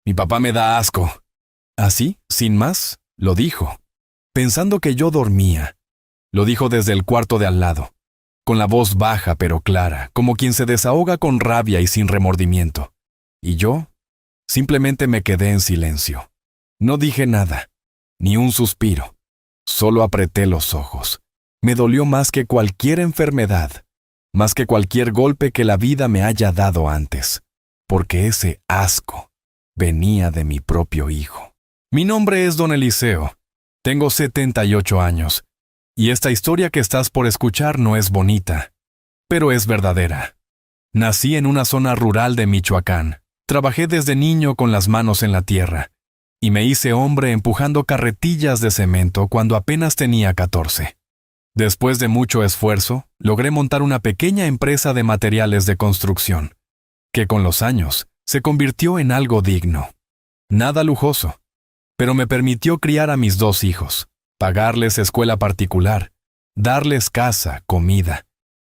Mi papá me da asco. Así, sin más, lo dijo. Pensando que yo dormía. Lo dijo desde el cuarto de al lado, con la voz baja pero clara, como quien se desahoga con rabia y sin remordimiento. Y yo simplemente me quedé en silencio. No dije nada, ni un suspiro. Solo apreté los ojos. Me dolió más que cualquier enfermedad, más que cualquier golpe que la vida me haya dado antes, porque ese asco venía de mi propio hijo. Mi nombre es Don Eliseo. Tengo 78 años, y esta historia que estás por escuchar no es bonita, pero es verdadera. Nací en una zona rural de Michoacán. Trabajé desde niño con las manos en la tierra, y me hice hombre empujando carretillas de cemento cuando apenas tenía 14. Después de mucho esfuerzo, logré montar una pequeña empresa de materiales de construcción, que con los años se convirtió en algo digno. Nada lujoso, pero me permitió criar a mis 2 hijos, pagarles escuela particular, darles casa, comida,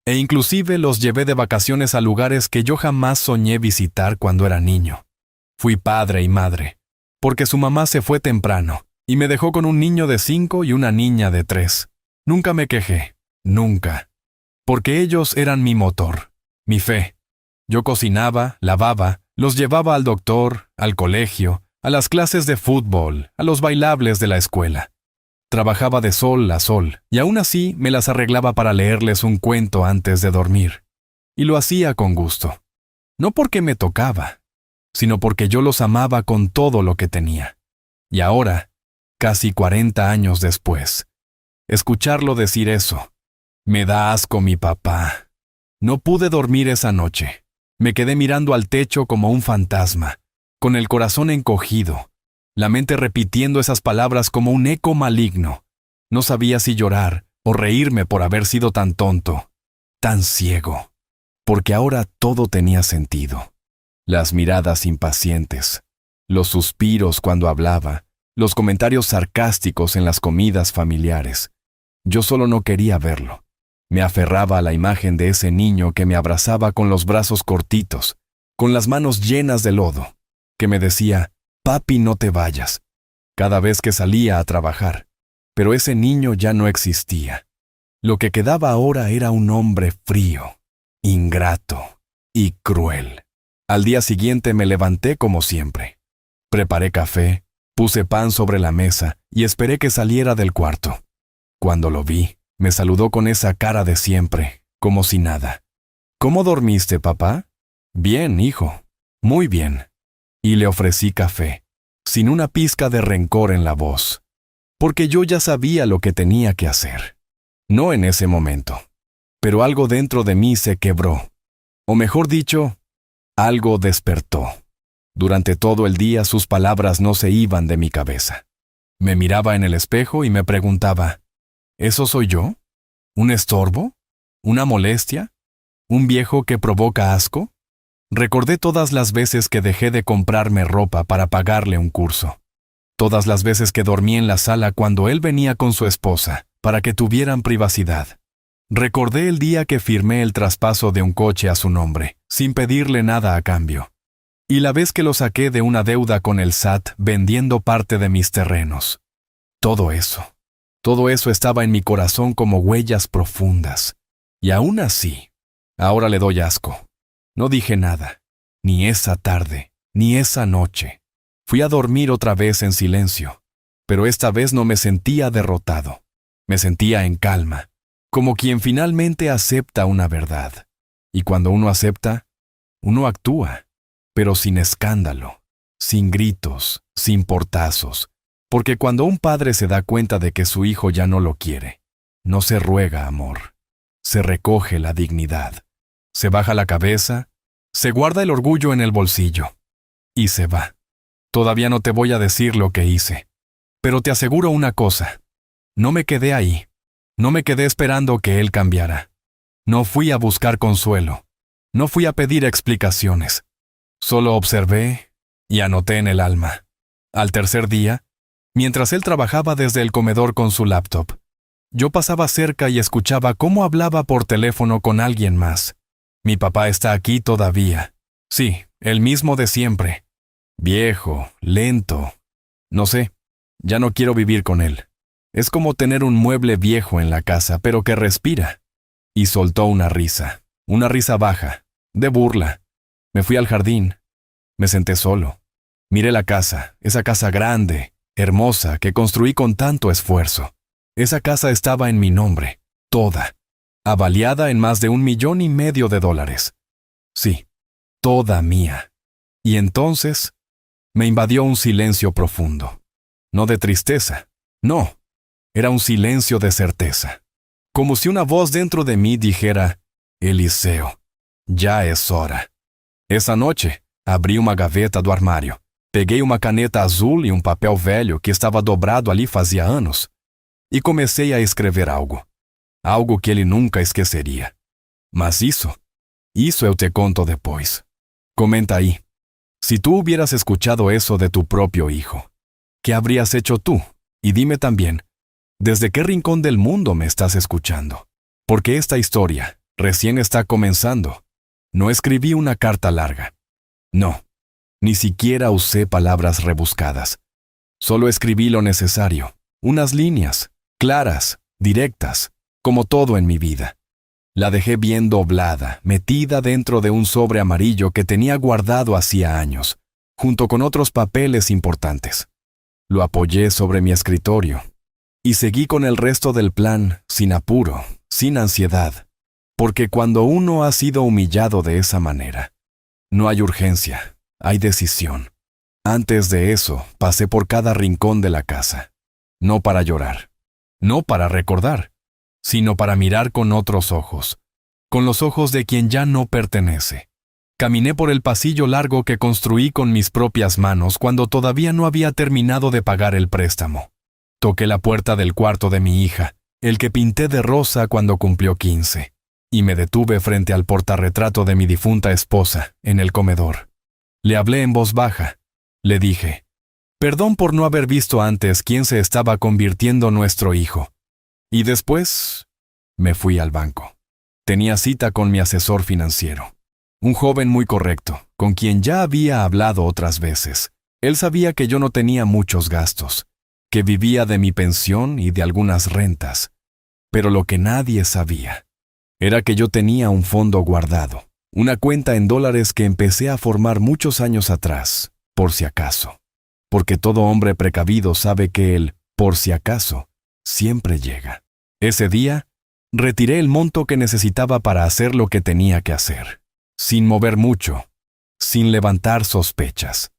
e inclusive los llevé de vacaciones a lugares que yo jamás soñé visitar cuando era niño. Fui padre y madre, porque su mamá se fue temprano y me dejó con un niño de 5 y una niña de 3. Nunca me quejé, nunca, porque ellos eran mi motor, mi fe. Yo cocinaba, lavaba, los llevaba al doctor, al colegio, a las clases de fútbol, a los bailables de la escuela. Trabajaba de sol a sol, y aún así me las arreglaba para leerles un cuento antes de dormir. Y lo hacía con gusto. No porque me tocaba, sino porque yo los amaba con todo lo que tenía. Y ahora, casi 40 años después, escucharlo decir eso, me da asco mi papá. No pude dormir esa noche. Me quedé mirando al techo como un fantasma, con el corazón encogido, la mente repitiendo esas palabras como un eco maligno. No sabía si llorar o reírme por haber sido tan tonto, tan ciego, porque ahora todo tenía sentido. Las miradas impacientes, los suspiros cuando hablaba, los comentarios sarcásticos en las comidas familiares. Yo solo no quería verlo. Me aferraba a la imagen de ese niño que me abrazaba con los brazos cortitos, con las manos llenas de lodo, que me decía, «Papi, no te vayas», cada vez que salía a trabajar. Pero ese niño ya no existía. Lo que quedaba ahora era un hombre frío, ingrato y cruel. Al día siguiente me levanté como siempre. Preparé café, puse pan sobre la mesa y esperé que saliera del cuarto. Cuando lo vi, me saludó con esa cara de siempre, como si nada. «¿Cómo dormiste, papá?» «Bien, hijo, muy bien». Y le ofrecí café, sin una pizca de rencor en la voz, porque yo ya sabía lo que tenía que hacer. No en ese momento, pero algo dentro de mí se quebró, o mejor dicho, algo despertó. Durante todo el día sus palabras no se iban de mi cabeza. Me miraba en el espejo y me preguntaba, ¿eso soy yo? ¿Un estorbo? ¿Una molestia? ¿Un viejo que provoca asco? Recordé todas las veces que dejé de comprarme ropa para pagarle un curso. Todas las veces que dormí en la sala cuando él venía con su esposa, para que tuvieran privacidad. Recordé el día que firmé el traspaso de un coche a su nombre, sin pedirle nada a cambio. Y la vez que lo saqué de una deuda con el SAT vendiendo parte de mis terrenos. Todo eso estaba en mi corazón como huellas profundas. Y aún así, ahora le doy asco. No dije nada, ni esa tarde, ni esa noche. Fui a dormir otra vez en silencio, pero esta vez no me sentía derrotado. Me sentía en calma, como quien finalmente acepta una verdad. Y cuando uno acepta, uno actúa, pero sin escándalo, sin gritos, sin portazos. Porque cuando un padre se da cuenta de que su hijo ya no lo quiere, no se ruega amor, se recoge la dignidad, se baja la cabeza, se guarda el orgullo en el bolsillo y se va. Todavía no te voy a decir lo que hice, pero te aseguro una cosa, no me quedé ahí, no me quedé esperando que él cambiara. No fui a buscar consuelo, no fui a pedir explicaciones, solo observé y anoté en el alma. Al tercer día, mientras él trabajaba desde el comedor con su laptop, yo pasaba cerca y escuchaba cómo hablaba por teléfono con alguien más. Mi papá está aquí todavía. Sí, el mismo de siempre. Viejo, lento. No sé, ya no quiero vivir con él. Es como tener un mueble viejo en la casa, pero que respira. Y soltó una risa baja, de burla. Me fui al jardín. Me senté solo. Miré la casa, esa casa grande, hermosa, que construí con tanto esfuerzo. Esa casa estaba en mi nombre, toda, avaliada en más de $1,500,000. Sí, toda mía. Y entonces me invadió un silencio profundo. No de tristeza, no, era un silencio de certeza. Como si una voz dentro de mí dijera, Eliseo, ya es hora. Essa noite, abri uma gaveta do armário, peguei uma caneta azul e um papel velho que estava dobrado ali fazia anos, e comecei a escrever algo que ele nunca esqueceria. Mas isso eu te conto depois. Comenta aí. Si tú hubieras escuchado eso de tu propio hijo, ¿qué habrías hecho tú? Y dime también, ¿desde qué rincón del mundo me estás escuchando? Porque esta historia recién está comenzando. No escribí una carta larga. No, ni siquiera usé palabras rebuscadas. Solo escribí lo necesario, unas líneas, claras, directas, como todo en mi vida. La dejé bien doblada, metida dentro de un sobre amarillo que tenía guardado hacía años, junto con otros papeles importantes. Lo apoyé sobre mi escritorio y seguí con el resto del plan, sin apuro, sin ansiedad, porque cuando uno ha sido humillado de esa manera, no hay urgencia, hay decisión. Antes de eso, pasé por cada rincón de la casa, no para llorar, no para recordar, sino para mirar con otros ojos, con los ojos de quien ya no pertenece. Caminé por el pasillo largo que construí con mis propias manos cuando todavía no había terminado de pagar el préstamo. Toqué la puerta del cuarto de mi hija, el que pinté de rosa cuando cumplió 15, y me detuve frente al portarretrato de mi difunta esposa, en el comedor. Le hablé en voz baja. Le dije, perdón por no haber visto antes quién se estaba convirtiendo nuestro hijo. Y después me fui al banco. Tenía cita con mi asesor financiero, un joven muy correcto, con quien ya había hablado otras veces. Él sabía que yo no tenía muchos gastos, que vivía de mi pensión y de algunas rentas, pero lo que nadie sabía era que yo tenía un fondo guardado, una cuenta en dólares que empecé a formar muchos años atrás, por si acaso, porque todo hombre precavido sabe que el por si acaso siempre llega. Ese día, retiré el monto que necesitaba para hacer lo que tenía que hacer, sin mover mucho, sin levantar sospechas.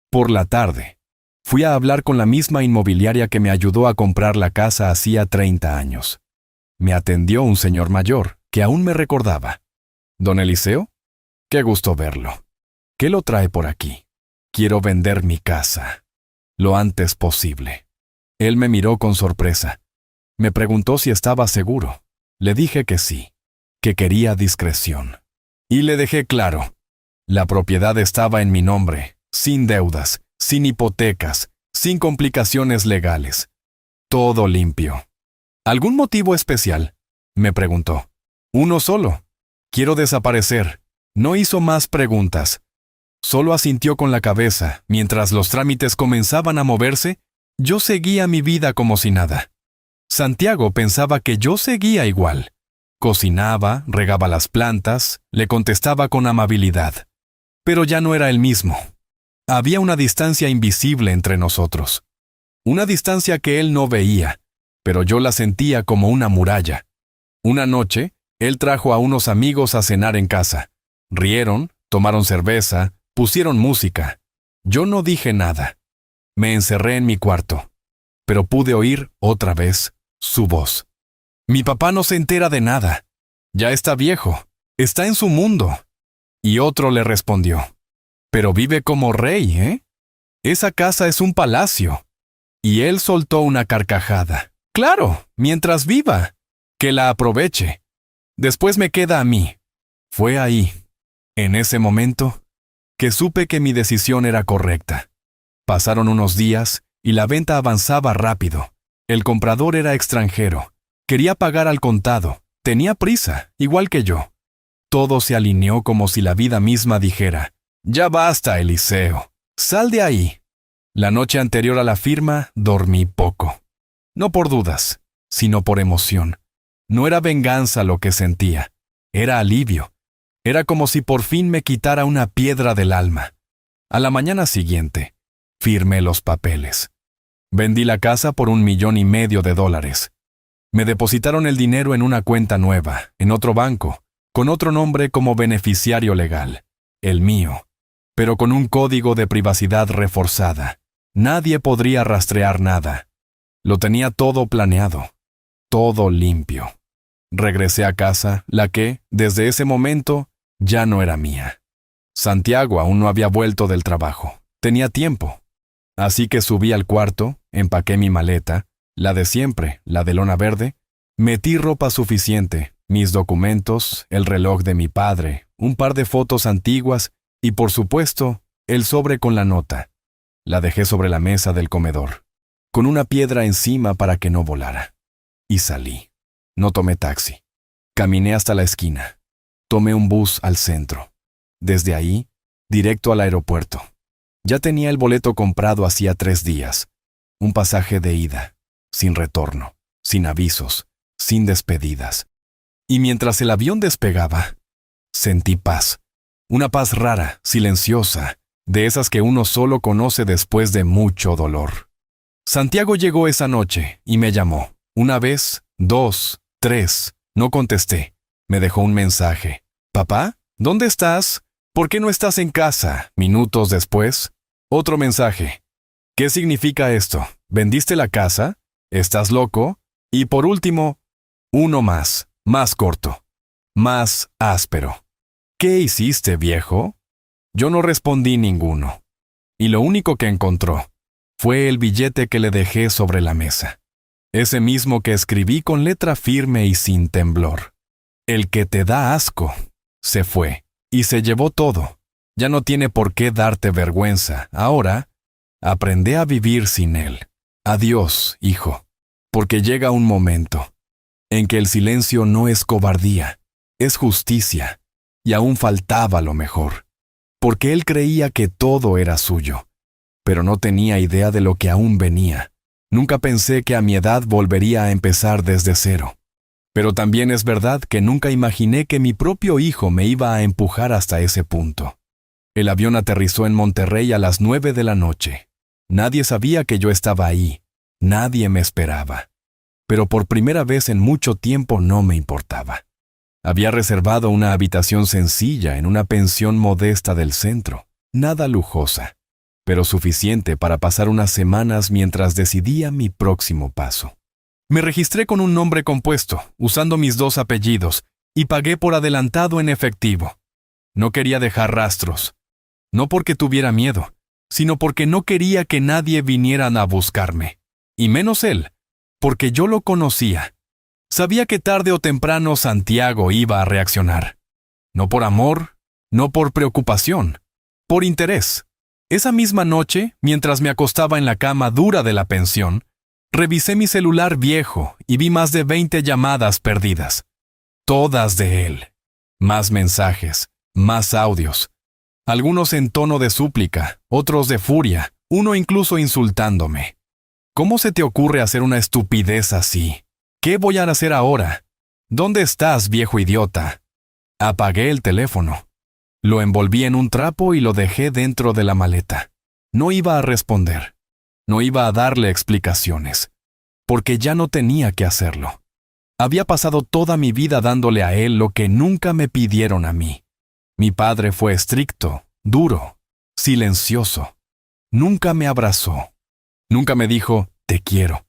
Por la tarde, fui a hablar con la misma inmobiliaria que me ayudó a comprar la casa hacía 30 años. Me atendió un señor mayor, que aún me recordaba. ¿Don Eliseo? Qué gusto verlo. ¿Qué lo trae por aquí? Quiero vender mi casa, lo antes posible. Él me miró con sorpresa. Me preguntó si estaba seguro. Le dije que sí, que quería discreción. Y le dejé claro. La propiedad estaba en mi nombre, sin deudas, sin hipotecas, sin complicaciones legales. Todo limpio. ¿Algún motivo especial? Me preguntó. Uno solo. Quiero desaparecer. No hizo más preguntas. Solo asintió con la cabeza. Mientras los trámites comenzaban a moverse, yo seguía mi vida como si nada. Santiago pensaba que yo seguía igual. Cocinaba, regaba las plantas, le contestaba con amabilidad. Pero ya no era el mismo. Había una distancia invisible entre nosotros. Una distancia que él no veía, pero yo la sentía como una muralla. Una noche, él trajo a unos amigos a cenar en casa. Rieron, tomaron cerveza, pusieron música. Yo no dije nada. Me encerré en mi cuarto, pero pude oír otra vez su voz. Mi papá no se entera de nada. Ya está viejo, está en su mundo. Y otro le respondió, pero vive como rey, ¿eh? Esa casa es un palacio. Y él soltó una carcajada. Claro, mientras viva, que la aproveche. Después me queda a mí. Fue ahí, en ese momento, que supe que mi decisión era correcta. Pasaron unos días y la venta avanzaba rápido. El comprador era extranjero. Quería pagar al contado. Tenía prisa, igual que yo. Todo se alineó como si la vida misma dijera, «Ya basta, Eliseo. Sal de ahí. La noche anterior a la firma dormí poco. No por dudas, sino por emoción. No era venganza lo que sentía, era alivio. Era como si por fin me quitara una piedra del alma. A la mañana siguiente, firmé los papeles. Vendí la casa por $1,500,000. Me depositaron el dinero en una cuenta nueva, en otro banco, con otro nombre como beneficiario legal, el mío, pero con un código de privacidad reforzada. Nadie podría rastrear nada. Lo tenía todo planeado, todo limpio. Regresé a casa, la que, desde ese momento, ya no era mía. Santiago aún no había vuelto del trabajo. Tenía tiempo. Así que subí al cuarto, empaqué mi maleta, la de siempre, la de lona verde, metí ropa suficiente, mis documentos, el reloj de mi padre, un par de fotos antiguas y, por supuesto, el sobre con la nota. La dejé sobre la mesa del comedor, con una piedra encima para que no volara. Y salí. No tomé taxi. Caminé hasta la esquina. Tomé un bus al centro. Desde ahí, directo al aeropuerto. Ya tenía el boleto comprado hacía 3 días. Un pasaje de ida, sin retorno, sin avisos, sin despedidas. Y mientras el avión despegaba, sentí paz. Una paz rara, silenciosa, de esas que uno solo conoce después de mucho dolor. Santiago llegó esa noche y me llamó. 1 vez, 2, 3. No contesté. Me dejó un mensaje. «¿Papá? ¿Dónde estás? ¿Por qué no estás en casa?» Minutos después, otro mensaje. «¿Qué significa esto? ¿Vendiste la casa? ¿Estás loco?» Y por último, uno más corto, más áspero. «¿Qué hiciste, viejo?» Yo no respondí ninguno. Y lo único que encontró fue el billete que le dejé sobre la mesa. Ese mismo que escribí con letra firme y sin temblor. «El que te da asco se fue y se llevó todo. Ya no tiene por qué darte vergüenza. Ahora, aprende a vivir sin él. Adiós, hijo, porque llega un momento en que el silencio no es cobardía, es justicia, y aún faltaba lo mejor, porque él creía que todo era suyo, pero no tenía idea de lo que aún venía. Nunca pensé que a mi edad volvería a empezar desde cero. Pero también es verdad que nunca imaginé que mi propio hijo me iba a empujar hasta ese punto. El avión aterrizó en Monterrey a las 9 de la noche. Nadie sabía que yo estaba ahí. Nadie me esperaba. Pero por primera vez en mucho tiempo no me importaba. Había reservado una habitación sencilla en una pensión modesta del centro. Nada lujosa, pero suficiente para pasar unas semanas mientras decidía mi próximo paso. Me registré con un nombre compuesto, usando mis 2 apellidos, y pagué por adelantado en efectivo. No quería dejar rastros. No porque tuviera miedo, sino porque no quería que nadie viniera a buscarme. Y menos él, porque yo lo conocía. Sabía que tarde o temprano Santiago iba a reaccionar. No por amor, no por preocupación, por interés. Esa misma noche, mientras me acostaba en la cama dura de la pensión, revisé mi celular viejo y vi más de 20 llamadas perdidas. Todas de él. Más mensajes, más audios. Algunos en tono de súplica, otros de furia, uno incluso insultándome. ¿Cómo se te ocurre hacer una estupidez así? ¿Qué voy a hacer ahora? ¿Dónde estás, viejo idiota? Apagué el teléfono. Lo envolví en un trapo y lo dejé dentro de la maleta. No iba a responder. No iba a darle explicaciones, porque ya no tenía que hacerlo. Había pasado toda mi vida dándole a él lo que nunca me pidieron a mí. Mi padre fue estricto, duro, silencioso. Nunca me abrazó. Nunca me dijo, te quiero.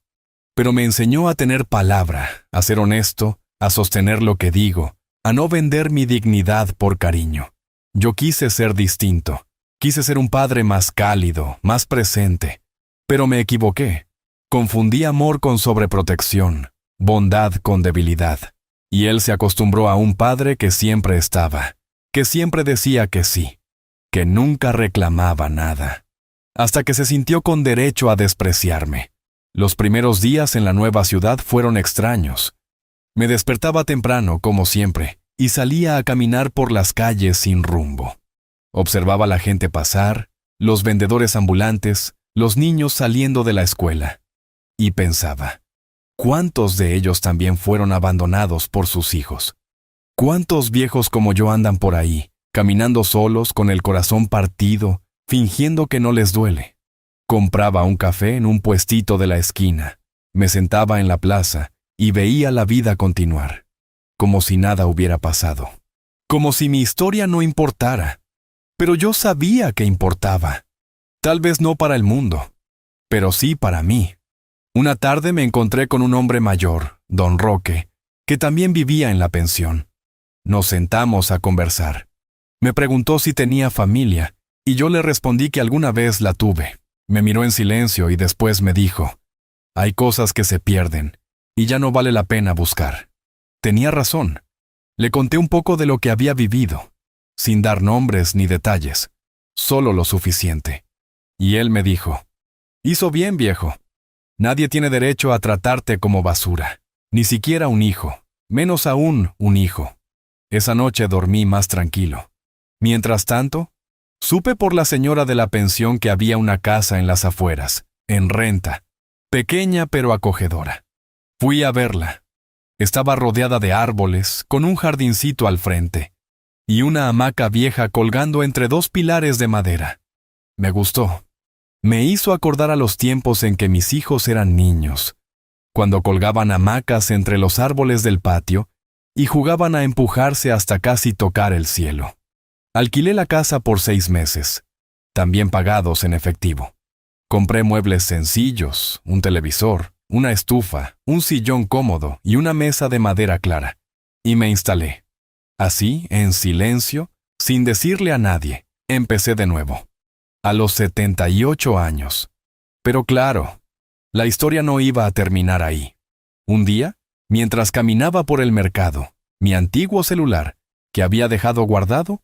Pero me enseñó a tener palabra, a ser honesto, a sostener lo que digo, a no vender mi dignidad por cariño. Yo quise ser distinto. Quise ser un padre más cálido, más presente. Pero me equivoqué. Confundí amor con sobreprotección, bondad con debilidad. Y él se acostumbró a un padre que siempre estaba, que siempre decía que sí, que nunca reclamaba nada. Hasta que se sintió con derecho a despreciarme. Los primeros días en la nueva ciudad fueron extraños. Me despertaba temprano, como siempre, y salía a caminar por las calles sin rumbo. Observaba a la gente pasar, los vendedores ambulantes, los niños saliendo de la escuela. Y pensaba, ¿cuántos de ellos también fueron abandonados por sus hijos? ¿Cuántos viejos como yo andan por ahí, caminando solos con el corazón partido, fingiendo que no les duele? Compraba un café en un puestito de la esquina, me sentaba en la plaza y veía la vida continuar, como si nada hubiera pasado, como si mi historia no importara. Pero yo sabía que importaba. Tal vez no para el mundo, pero sí para mí. Una tarde me encontré con un hombre mayor, don Roque, que también vivía en la pensión. Nos sentamos a conversar. Me preguntó si tenía familia, y yo le respondí que alguna vez la tuve. Me miró en silencio y después me dijo, hay cosas que se pierden, y ya no vale la pena buscar. Tenía razón. Le conté un poco de lo que había vivido, sin dar nombres ni detalles, solo lo suficiente. Y él me dijo, hizo bien, viejo. Nadie tiene derecho a tratarte como basura, ni siquiera un hijo, menos aún un hijo. Esa noche dormí más tranquilo. Mientras tanto, supe por la señora de la pensión que había una casa en las afueras, en renta, pequeña pero acogedora. Fui a verla. Estaba rodeada de árboles, con un jardincito al frente, y una hamaca vieja colgando entre dos pilares de madera. Me gustó. Me hizo acordar a los tiempos en que mis hijos eran niños, cuando colgaban hamacas entre los árboles del patio y jugaban a empujarse hasta casi tocar el cielo. Alquilé la casa por 6 meses, también pagados en efectivo. Compré muebles sencillos, un televisor, una estufa, un sillón cómodo y una mesa de madera clara, y me instalé. Así, en silencio, sin decirle a nadie, empecé de nuevo. A los 78 años. Pero claro, la historia no iba a terminar ahí. Un día, mientras caminaba por el mercado, mi antiguo celular, que había dejado guardado,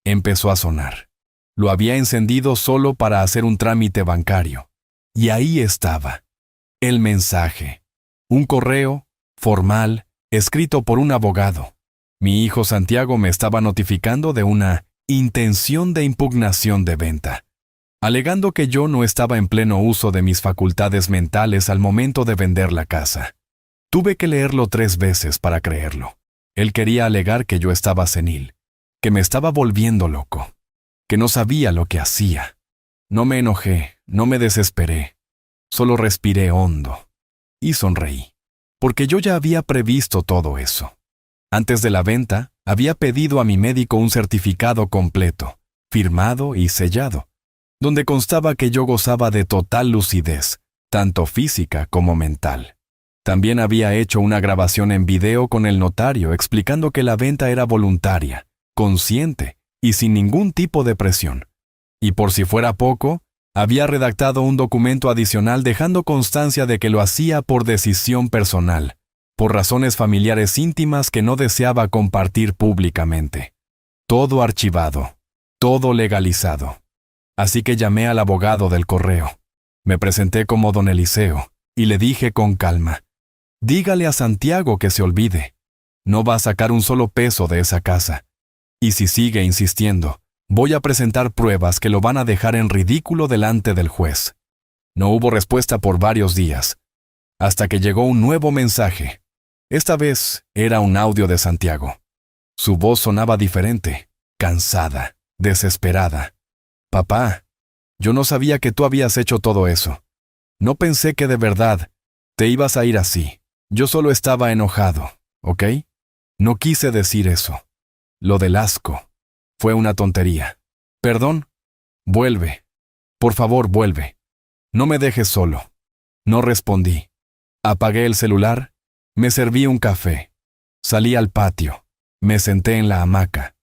empezó a sonar. Lo había encendido solo para hacer un trámite bancario. Y ahí estaba. El mensaje. Un correo, formal, escrito por un abogado. Mi hijo Santiago me estaba notificando de una intención de impugnación de venta, alegando que yo no estaba en pleno uso de mis facultades mentales al momento de vender la casa. Tuve que leerlo 3 veces para creerlo. Él quería alegar que yo estaba senil, que me estaba volviendo loco, que no sabía lo que hacía. No me enojé, no me desesperé, solo respiré hondo y sonreí, porque yo ya había previsto todo eso. Antes de la venta, había pedido a mi médico un certificado completo, firmado y sellado, donde constaba que yo gozaba de total lucidez, tanto física como mental. También había hecho una grabación en video con el notario explicando que la venta era voluntaria, consciente y sin ningún tipo de presión. Y por si fuera poco, había redactado un documento adicional dejando constancia de que lo hacía por decisión personal, por razones familiares íntimas que no deseaba compartir públicamente. Todo archivado, todo legalizado. Así que llamé al abogado del correo. Me presenté como don Eliseo y le dije con calma, dígale a Santiago que se olvide. No va a sacar un solo peso de esa casa. Y si sigue insistiendo, voy a presentar pruebas que lo van a dejar en ridículo delante del juez. No hubo respuesta por varios días, hasta que llegó un nuevo mensaje. Esta vez era un audio de Santiago. Su voz sonaba diferente, cansada, desesperada. Papá, yo no sabía que tú habías hecho todo eso. No pensé que de verdad te ibas a ir así. Yo solo estaba enojado, ¿ok? No quise decir eso. Lo del asco fue una tontería. Perdón. Vuelve. Por favor, vuelve. No me dejes solo. No respondí. Apagué el celular, me serví un café. Salí al patio, me senté en la hamaca.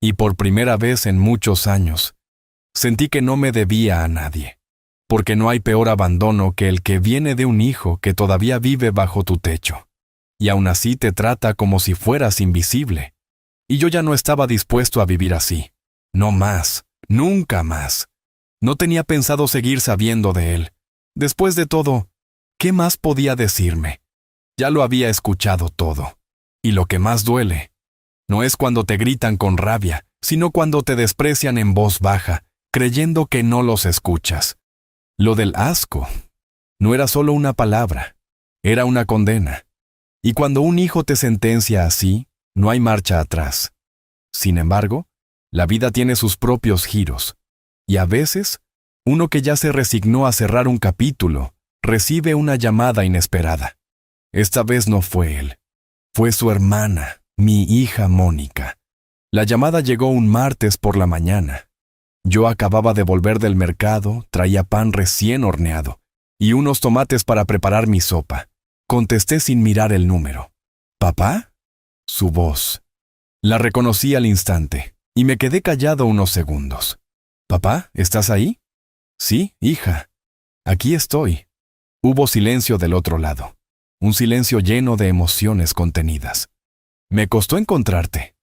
Y por primera vez en muchos años, sentí que no me debía a nadie, porque no hay peor abandono que el que viene de un hijo que todavía vive bajo tu techo, y aún así te trata como si fueras invisible. Y yo ya no estaba dispuesto a vivir así. No más, nunca más. No tenía pensado seguir sabiendo de él. Después de todo, ¿qué más podía decirme? Ya lo había escuchado todo. Y lo que más duele, no es cuando te gritan con rabia, sino cuando te desprecian en voz baja, creyendo que no los escuchas. Lo del asco no era solo una palabra, era una condena. Y cuando un hijo te sentencia así, no hay marcha atrás. Sin embargo, la vida tiene sus propios giros, y a veces, uno que ya se resignó a cerrar un capítulo, recibe una llamada inesperada. Esta vez no fue él, fue su hermana, mi hija Mónica. La llamada llegó un martes por la mañana. Yo acababa de volver del mercado, traía pan recién horneado y unos tomates para preparar mi sopa. Contesté sin mirar el número. ¿Papá? Su voz. La reconocí al instante y me quedé callado unos segundos. ¿Papá, estás ahí? Sí, hija. Aquí estoy. Hubo silencio del otro lado, un silencio lleno de emociones contenidas. Me costó encontrarte,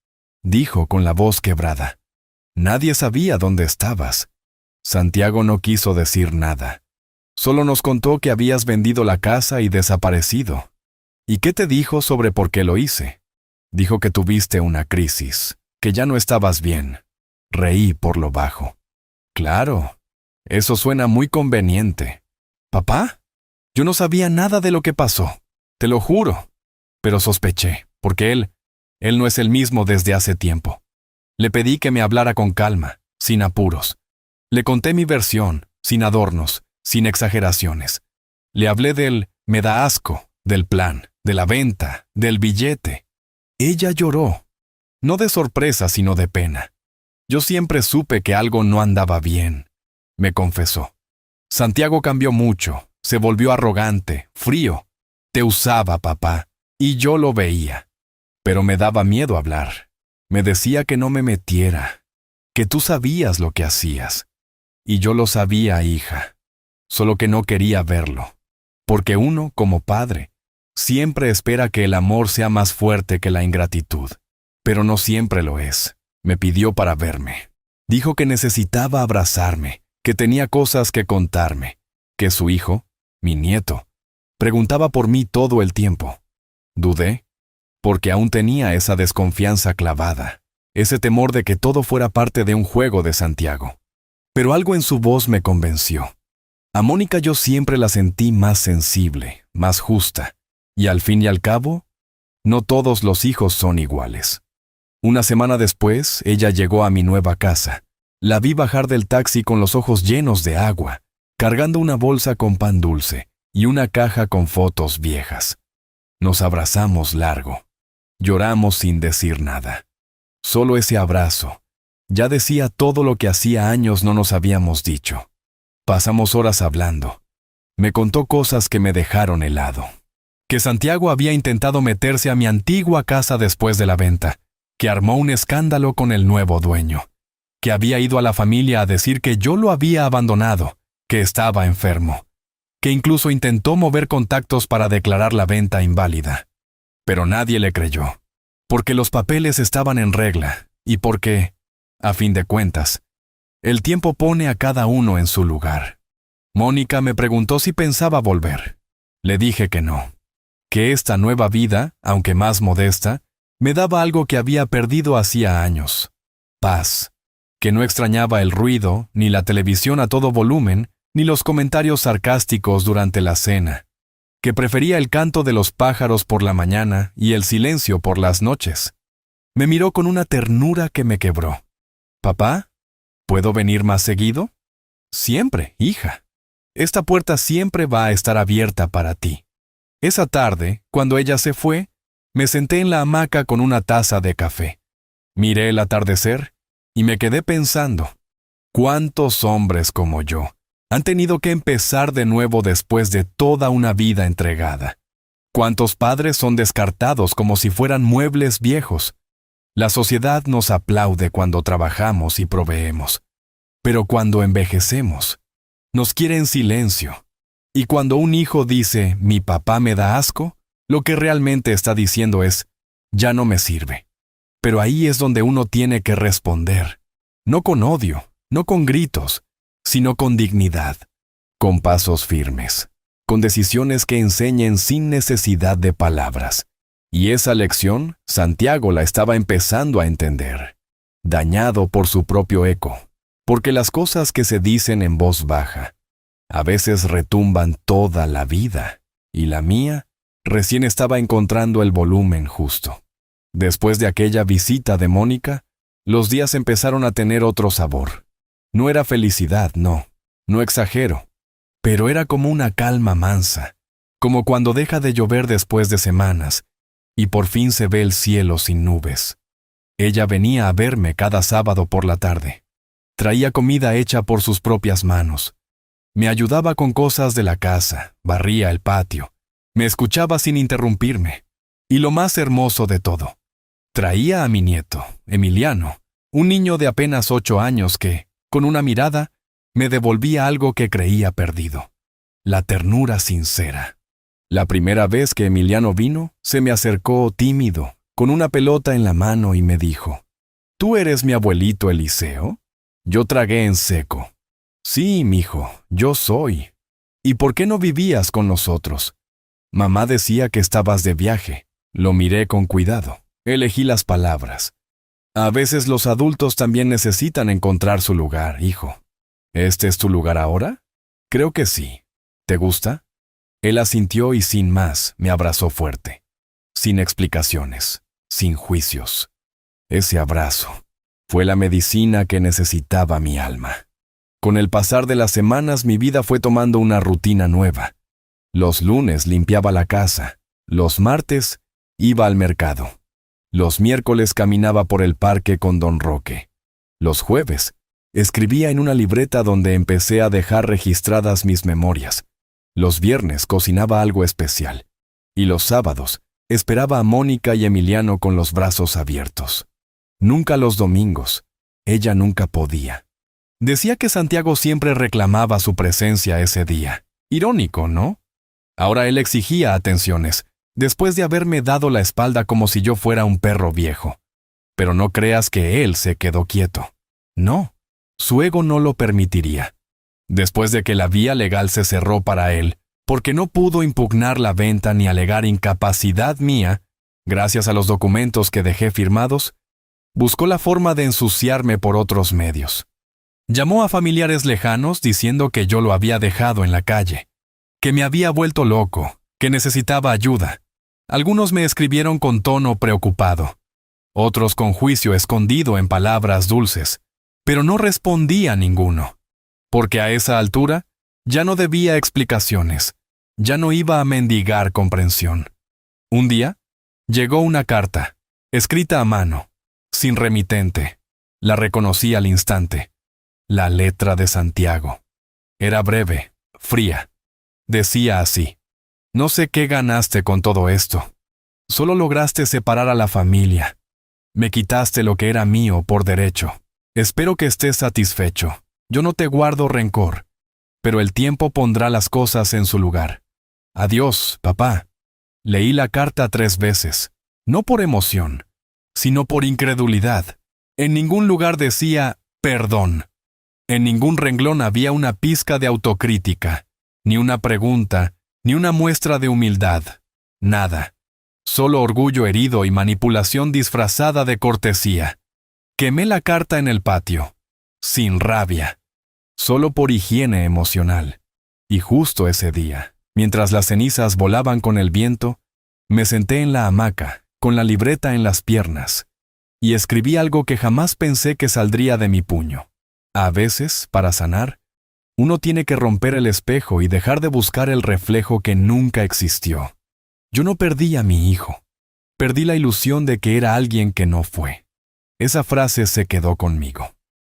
dijo con la voz quebrada. Nadie sabía dónde estabas. Santiago no quiso decir nada. Solo nos contó que habías vendido la casa y desaparecido. ¿Y qué te dijo sobre por qué lo hice? Dijo que tuviste una crisis, que ya no estabas bien. Reí por lo bajo. Claro, eso suena muy conveniente. ¿Papá? Yo no sabía nada de lo que pasó, te lo juro. Pero sospeché, porque él no es el mismo desde hace tiempo. Le pedí que me hablara con calma, sin apuros. Le conté mi versión, sin adornos, sin exageraciones. Le hablé del me da asco, del plan, de la venta, del billete. Ella lloró, no de sorpresa sino de pena. Yo siempre supe que algo no andaba bien, me confesó. Santiago cambió mucho, se volvió arrogante, frío. Te usaba, papá, y yo lo veía. Pero me daba miedo hablar. Me decía que no me metiera, que tú sabías lo que hacías. Y yo lo sabía, hija, solo que no quería verlo. Porque uno, como padre, siempre espera que el amor sea más fuerte que la ingratitud. Pero no siempre lo es. Me pidió para verme. Dijo que necesitaba abrazarme, que tenía cosas que contarme, que su hijo, mi nieto, preguntaba por mí todo el tiempo. Dudé, porque aún tenía esa desconfianza clavada, ese temor de que todo fuera parte de un juego de Santiago. Pero algo en su voz me convenció. A Mónica yo siempre la sentí más sensible, más justa, y al fin y al cabo, no todos los hijos son iguales. Una semana después, ella llegó a mi nueva casa. La vi bajar del taxi con los ojos llenos de agua, cargando una bolsa con pan dulce y una caja con fotos viejas. Nos abrazamos largo. Lloramos sin decir nada. Solo ese abrazo. Ya decía todo lo que hacía años no nos habíamos dicho. Pasamos horas hablando. Me contó cosas que me dejaron helado. Que Santiago había intentado meterse a mi antigua casa después de la venta, que armó un escándalo con el nuevo dueño, que había ido a la familia a decir que yo lo había abandonado, que estaba enfermo, que incluso intentó mover contactos para declarar la venta inválida. Pero nadie le creyó, porque los papeles estaban en regla y porque, a fin de cuentas, el tiempo pone a cada uno en su lugar. Mónica me preguntó si pensaba volver. Le dije que no, que esta nueva vida, aunque más modesta, me daba algo que había perdido hacía años: paz, que no extrañaba el ruido, ni la televisión a todo volumen, ni los comentarios sarcásticos durante la cena, que prefería el canto de los pájaros por la mañana y el silencio por las noches. Me miró con una ternura que me quebró. «¿Papá? ¿Puedo venir más seguido?» «Siempre, hija. Esta puerta siempre va a estar abierta para ti». Esa tarde, cuando ella se fue, me senté en la hamaca con una taza de café. Miré el atardecer y me quedé pensando, ¿cuántos hombres como yo han tenido que empezar de nuevo después de toda una vida entregada? ¿Cuántos padres son descartados como si fueran muebles viejos? La sociedad nos aplaude cuando trabajamos y proveemos, pero cuando envejecemos, nos quiere en silencio. Y cuando un hijo dice, «mi papá me da asco», lo que realmente está diciendo es, «ya no me sirve». Pero ahí es donde uno tiene que responder, no con odio, no con gritos, sino con dignidad, con pasos firmes, con decisiones que enseñen sin necesidad de palabras. Y esa lección, Santiago la estaba empezando a entender, dañado por su propio eco. porque las cosas que se dicen en voz baja a veces retumban toda la vida, y la mía recién estaba encontrando el volumen justo. Después de aquella visita de Mónica, los días empezaron a tener otro sabor. No era felicidad, no exagero, pero era como una calma mansa, como cuando deja de llover después de semanas, y por fin se ve el cielo sin nubes. Ella venía a verme cada sábado por la tarde. Traía comida hecha por sus propias manos. Me ayudaba con cosas de la casa, barría el patio, me escuchaba sin interrumpirme. Y lo más hermoso de todo, traía a mi nieto, Emiliano, un niño de apenas 8 años que, con una mirada, me devolvía algo que creía perdido: la ternura sincera. La primera vez que Emiliano vino, se me acercó tímido, con una pelota en la mano y me dijo: ¿Tú eres mi abuelito Eliseo? Yo tragué en seco. Sí, mijo, yo soy. ¿Y por qué no vivías con nosotros? Mamá decía que estabas de viaje. Lo miré con cuidado. Elegí las palabras. A veces los adultos también necesitan encontrar su lugar, hijo. ¿Este es tu lugar ahora? Creo que sí. ¿Te gusta? Él asintió y sin más me abrazó fuerte. Sin explicaciones, sin juicios. Ese abrazo fue la medicina que necesitaba mi alma. Con el pasar de las semanas mi vida fue tomando una rutina nueva. Los lunes limpiaba la casa, los martes iba al mercado, los miércoles caminaba por el parque con don Roque, los jueves escribía en una libreta donde empecé a dejar registradas mis memorias, los viernes cocinaba algo especial, y los sábados esperaba a Mónica y Emiliano con los brazos abiertos. Nunca los domingos, ella nunca podía. Decía que Santiago siempre reclamaba su presencia ese día. Irónico, ¿no? Ahora él exigía atenciones, después de haberme dado la espalda como si yo fuera un perro viejo. Pero no creas que él se quedó quieto. No, su ego no lo permitiría. Después de que la vía legal se cerró para él, porque no pudo impugnar la venta ni alegar incapacidad mía, gracias a los documentos que dejé firmados, buscó la forma de ensuciarme por otros medios. Llamó a familiares lejanos diciendo que yo lo había dejado en la calle, que me había vuelto loco, que necesitaba ayuda. Algunos me escribieron con tono preocupado, otros con juicio escondido en palabras dulces, pero no respondí a ninguno, porque a esa altura ya no debía explicaciones, ya no iba a mendigar comprensión. Un día llegó una carta, escrita a mano, sin remitente. La reconocí al instante. La letra de Santiago. Era breve, fría. Decía así: no sé qué ganaste con todo esto. Solo lograste separar a la familia. Me quitaste lo que era mío por derecho. Espero que estés satisfecho. Yo no te guardo rencor, pero el tiempo pondrá las cosas en su lugar. Adiós, papá. Leí la carta 3 veces, no por emoción, sino por incredulidad. En ningún lugar decía perdón. En ningún renglón había una pizca de autocrítica, ni una pregunta, ni una muestra de humildad. Nada. Solo orgullo herido y manipulación disfrazada de cortesía. Quemé la carta en el patio, sin rabia, solo por higiene emocional. Y justo ese día, mientras las cenizas volaban con el viento, me senté en la hamaca, con la libreta en las piernas, y escribí algo que jamás pensé que saldría de mi puño. A veces, para sanar, uno tiene que romper el espejo y dejar de buscar el reflejo que nunca existió. Yo no perdí a mi hijo. Perdí la ilusión de que era alguien que no fue. Esa frase se quedó conmigo.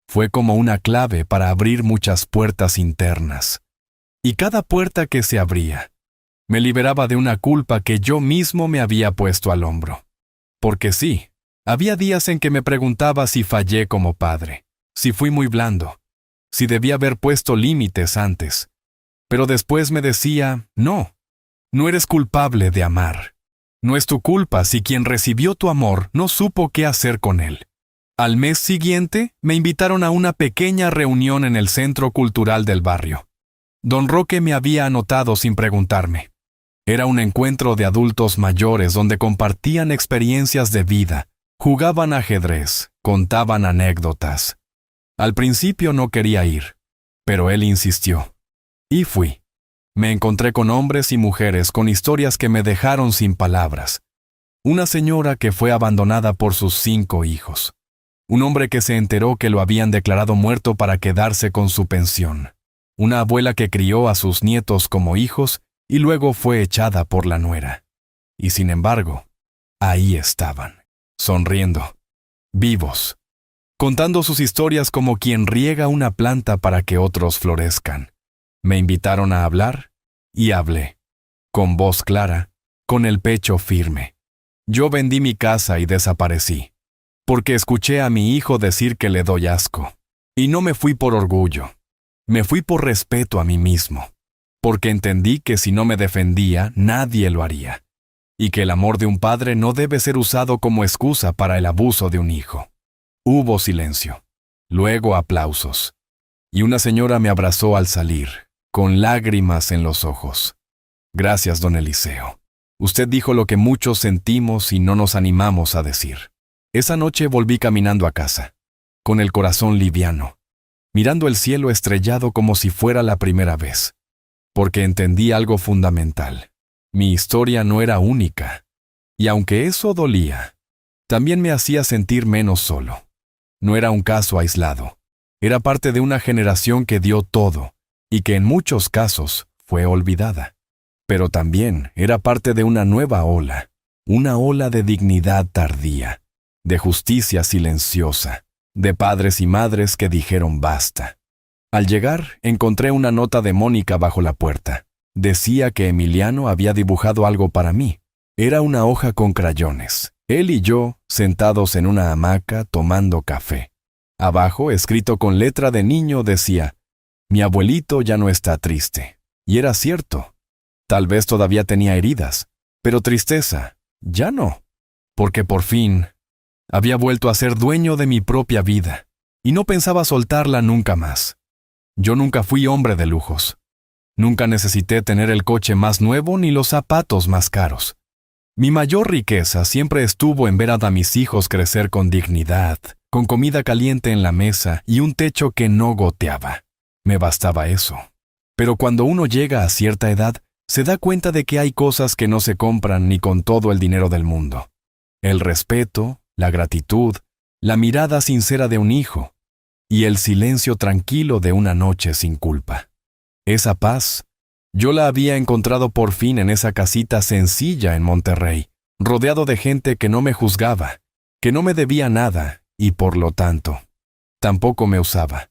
Fue como una clave para abrir muchas puertas internas. Y cada puerta que se abría, me liberaba de una culpa que yo mismo me había puesto al hombro. Porque sí, había días en que me preguntaba si fallé como padre, si fui muy blando, si debía haber puesto límites antes. Pero después me decía, no eres culpable de amar. No es tu culpa si quien recibió tu amor no supo qué hacer con él. Al mes siguiente, me invitaron a una pequeña reunión en el Centro Cultural del barrio. Don Roque me había anotado sin preguntarme. Era un encuentro de adultos mayores donde compartían experiencias de vida, jugaban ajedrez, contaban anécdotas. Al principio no quería ir, pero él insistió. Y fui. Me encontré con hombres y mujeres con historias que me dejaron sin palabras. Una señora que fue abandonada por sus 5 hijos. Un hombre que se enteró que lo habían declarado muerto para quedarse con su pensión. Una abuela que crió a sus nietos como hijos y luego fue echada por la nuera. Y sin embargo, ahí estaban, sonriendo, vivos, contando sus historias como quien riega una planta para que otros florezcan. Me invitaron a hablar y hablé, con voz clara, con el pecho firme. Yo vendí mi casa y desaparecí, porque escuché a mi hijo decir que le doy asco. Y no me fui por orgullo, me fui por respeto a mí mismo, porque entendí que si no me defendía, nadie lo haría, y que el amor de un padre no debe ser usado como excusa para el abuso de un hijo. Hubo silencio, luego aplausos, y una señora me abrazó al salir, con lágrimas en los ojos. Gracias, don Eliseo. Usted dijo lo que muchos sentimos y no nos animamos a decir. Esa noche volví caminando a casa, con el corazón liviano, mirando el cielo estrellado como si fuera la primera vez, porque entendí algo fundamental. Mi historia no era única, y aunque eso dolía, también me hacía sentir menos solo. No era un caso aislado, era parte de una generación que dio todo, y que en muchos casos fue olvidada. Pero también era parte de una nueva ola, una ola de dignidad tardía, de justicia silenciosa, de padres y madres que dijeron basta. Al llegar, encontré una nota de Mónica bajo la puerta. Decía que Emiliano había dibujado algo para mí. Era una hoja con crayones. Él y yo, sentados en una hamaca tomando café. Abajo, escrito con letra de niño, decía: mi abuelito ya no está triste. Y era cierto. Tal vez todavía tenía heridas, pero tristeza, ya no. Porque por fin había vuelto a ser dueño de mi propia vida, y no pensaba soltarla nunca más. Yo nunca fui hombre de lujos. Nunca necesité tener el coche más nuevo ni los zapatos más caros. Mi mayor riqueza siempre estuvo en ver a mis hijos crecer con dignidad, con comida caliente en la mesa y un techo que no goteaba. Me bastaba eso. Pero cuando uno llega a cierta edad, se da cuenta de que hay cosas que no se compran ni con todo el dinero del mundo. El respeto, la gratitud, la mirada sincera de un hijo y el silencio tranquilo de una noche sin culpa. Esa paz, yo la había encontrado por fin en esa casita sencilla en Monterrey, rodeado de gente que no me juzgaba, que no me debía nada y por lo tanto, tampoco me usaba.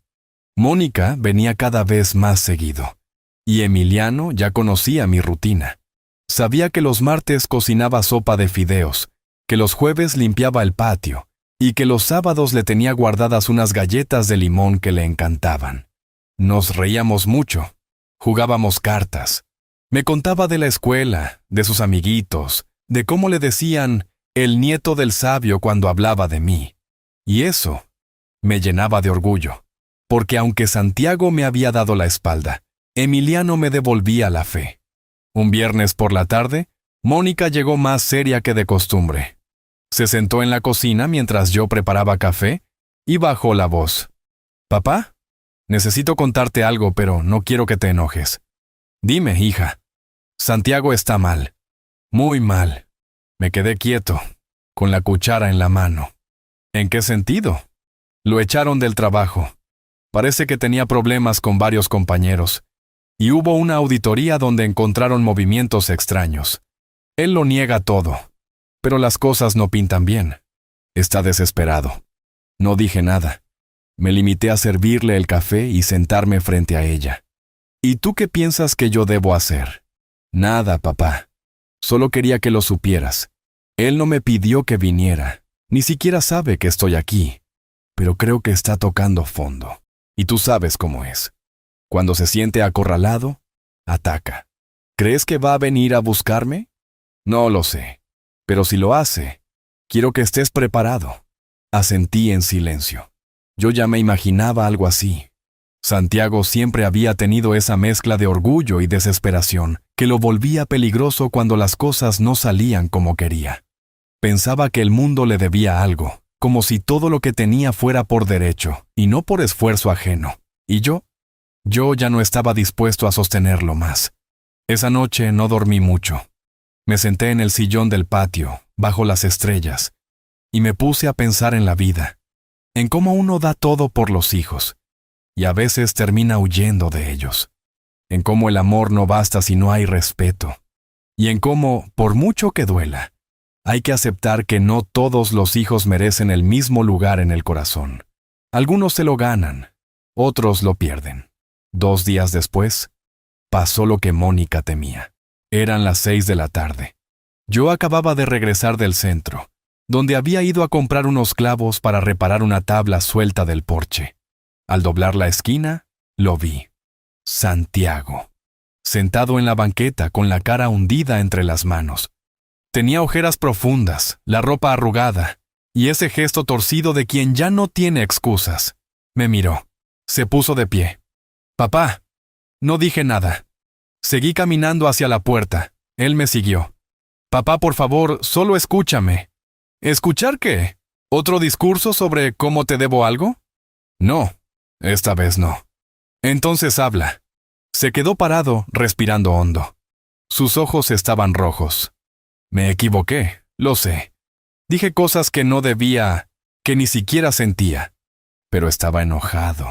Mónica venía cada vez más seguido, y Emiliano ya conocía mi rutina. Sabía que los martes cocinaba sopa de fideos, que los jueves limpiaba el patio, y que los sábados le tenía guardadas unas galletas de limón que le encantaban. Nos reíamos mucho, jugábamos cartas. Me contaba de la escuela, de sus amiguitos, de cómo le decían el nieto del sabio cuando hablaba de mí. Y eso me llenaba de orgullo, porque aunque Santiago me había dado la espalda, Emiliano me devolvía la fe. Un viernes por la tarde, Mónica llegó más seria que de costumbre. Se sentó en la cocina mientras yo preparaba café y bajó la voz. «Papá, necesito contarte algo, pero no quiero que te enojes. Dime, hija. Santiago está mal. Muy mal». Me quedé quieto, con la cuchara en la mano. «¿En qué sentido?» «Lo echaron del trabajo. Parece que tenía problemas con varios compañeros. Y hubo una auditoría donde encontraron movimientos extraños. Él lo niega todo. Pero las cosas no pintan bien. Está desesperado». No dije nada. Me limité a servirle el café y sentarme frente a ella. «¿Y tú qué piensas que yo debo hacer?» «Nada, papá. Solo quería que lo supieras. Él no me pidió que viniera. Ni siquiera sabe que estoy aquí. Pero creo que está tocando fondo. Y tú sabes cómo es. Cuando se siente acorralado, ataca. ¿Crees que va a venir a buscarme? No lo sé. Pero si lo hace, quiero que estés preparado». Asentí en silencio. Yo ya me imaginaba algo así. Santiago siempre había tenido esa mezcla de orgullo y desesperación que lo volvía peligroso cuando las cosas no salían como quería. Pensaba que el mundo le debía algo, como si todo lo que tenía fuera por derecho y no por esfuerzo ajeno. Y yo ya no estaba dispuesto a sostenerlo más. Esa noche no dormí mucho. Me senté en el sillón del patio, bajo las estrellas, y me puse a pensar en la vida, en cómo uno da todo por los hijos, y a veces termina huyendo de ellos, en cómo el amor no basta si no hay respeto, y en cómo, por mucho que duela, hay que aceptar que no todos los hijos merecen el mismo lugar en el corazón. Algunos se lo ganan, otros lo pierden. 2 días después, pasó lo que Mónica temía. Eran las 6 de la tarde. Yo acababa de regresar del centro, donde había ido a comprar unos clavos para reparar una tabla suelta del porche. Al doblar la esquina, lo vi. Santiago, sentado en la banqueta con la cara hundida entre las manos. Tenía ojeras profundas, la ropa arrugada, y ese gesto torcido de quien ya no tiene excusas. Me miró. Se puso de pie. «Papá». No dije nada. Seguí caminando hacia la puerta. Él me siguió. «Papá, por favor, solo escúchame». «¿Escuchar qué? ¿Otro discurso sobre cómo te debo algo?» «No, esta vez no». «Entonces habla». Se quedó parado, respirando hondo. Sus ojos estaban rojos. Me equivoqué, lo sé. Dije cosas que no debía, que ni siquiera sentía. Pero estaba enojado,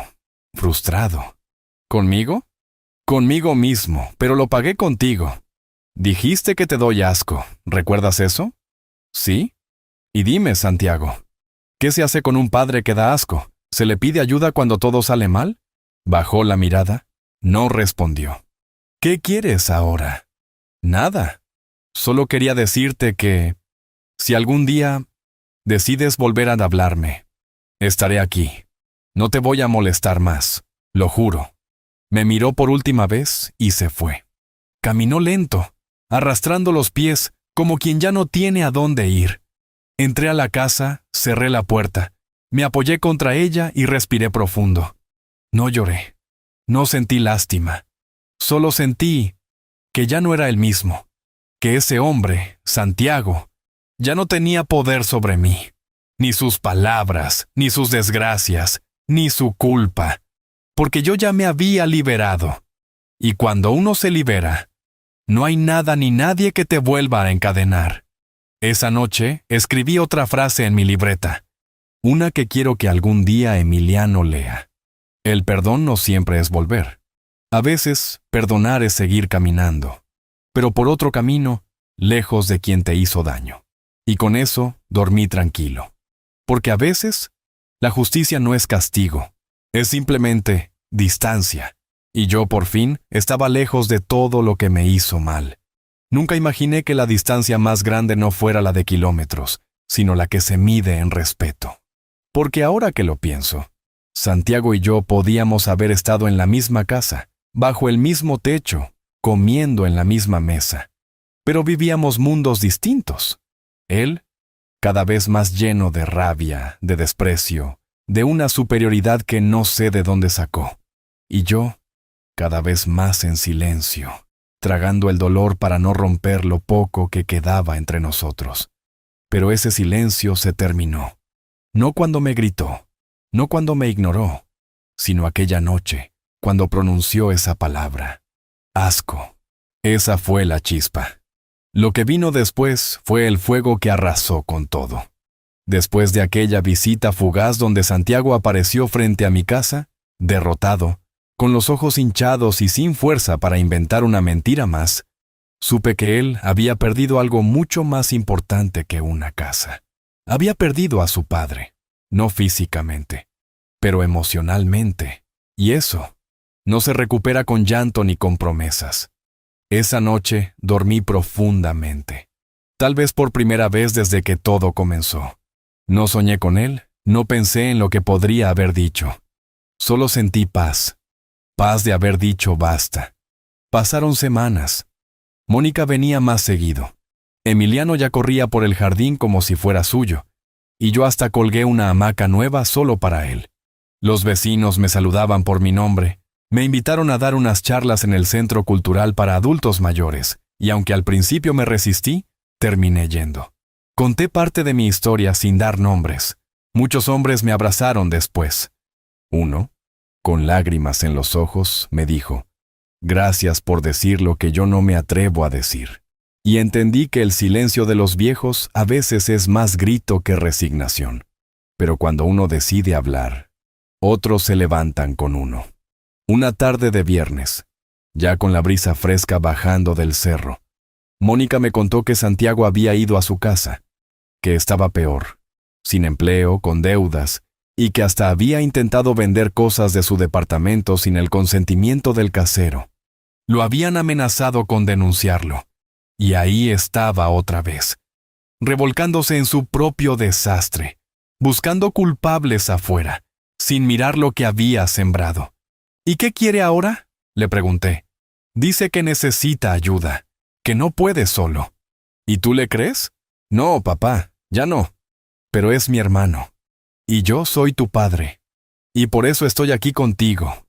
frustrado. ¿Conmigo? Conmigo mismo, pero lo pagué contigo. Dijiste que te doy asco, ¿recuerdas eso? ¿Sí? Y dime, Santiago, ¿qué se hace con un padre que da asco? ¿Se le pide ayuda cuando todo sale mal? Bajó la mirada, no respondió. ¿Qué quieres ahora? Nada. Solo quería decirte que, si algún día decides volver a hablarme, estaré aquí. No te voy a molestar más, lo juro. Me miró por última vez y se fue. Caminó lento, arrastrando los pies, como quien ya no tiene a dónde ir. Entré a la casa, cerré la puerta, me apoyé contra ella y respiré profundo. No lloré, no sentí lástima. Solo sentí que ya no era el mismo, que ese hombre, Santiago, ya no tenía poder sobre mí. Ni sus palabras, ni sus desgracias, ni su culpa. Porque yo ya me había liberado. Y cuando uno se libera, no hay nada ni nadie que te vuelva a encadenar. Esa noche escribí otra frase en mi libreta, una que quiero que algún día Emiliano lea. El perdón no siempre es volver. A veces, perdonar es seguir caminando, pero por otro camino, lejos de quien te hizo daño. Y con eso, dormí tranquilo. Porque a veces, la justicia no es castigo. Es simplemente distancia, y yo por fin estaba lejos de todo lo que me hizo mal. Nunca imaginé que la distancia más grande no fuera la de kilómetros, sino la que se mide en respeto. Porque ahora que lo pienso, Santiago y yo podíamos haber estado en la misma casa, bajo el mismo techo, comiendo en la misma mesa, pero vivíamos mundos distintos. Él, cada vez más lleno de rabia, de desprecio, de una superioridad que no sé de dónde sacó. Y yo, cada vez más en silencio, tragando el dolor para no romper lo poco que quedaba entre nosotros. Pero ese silencio se terminó. No cuando me gritó, no cuando me ignoró, sino aquella noche, cuando pronunció esa palabra. Asco. Esa fue la chispa. Lo que vino después fue el fuego que arrasó con todo. Después de aquella visita fugaz donde Santiago apareció frente a mi casa, derrotado, con los ojos hinchados y sin fuerza para inventar una mentira más, supe que él había perdido algo mucho más importante que una casa. Había perdido a su padre, no físicamente, pero emocionalmente, y eso no se recupera con llanto ni con promesas. Esa noche dormí profundamente, tal vez por primera vez desde que todo comenzó. No soñé con él, no pensé en lo que podría haber dicho. Solo sentí paz, paz de haber dicho basta. Pasaron semanas. Mónica venía más seguido. Emiliano ya corría por el jardín como si fuera suyo, y yo hasta colgué una hamaca nueva solo para él. Los vecinos me saludaban por mi nombre, me invitaron a dar unas charlas en el Centro Cultural para Adultos Mayores, y aunque al principio me resistí, terminé yendo. Conté parte de mi historia sin dar nombres, Muchos hombres me abrazaron después. Uno, con lágrimas en los ojos, me dijo: «Gracias por decir lo que yo no me atrevo a decir». Y entendí que el silencio de los viejos a veces es más grito que resignación. Pero cuando uno decide hablar, otros se levantan con uno. Una tarde de viernes, ya con la brisa fresca bajando del cerro, Mónica me contó que Santiago había ido a su casa, que estaba peor, sin empleo, con deudas, y que hasta había intentado vender cosas de su departamento sin el consentimiento del casero. Lo habían amenazado con denunciarlo, y ahí estaba otra vez, revolcándose en su propio desastre, buscando culpables afuera, sin mirar lo que había sembrado. ¿Y qué quiere ahora?, le pregunté. Dice que necesita ayuda, que no puede solo. ¿Y tú le crees? No, papá, ya no. Pero es mi hermano. Y yo soy tu padre. Y por eso estoy aquí contigo.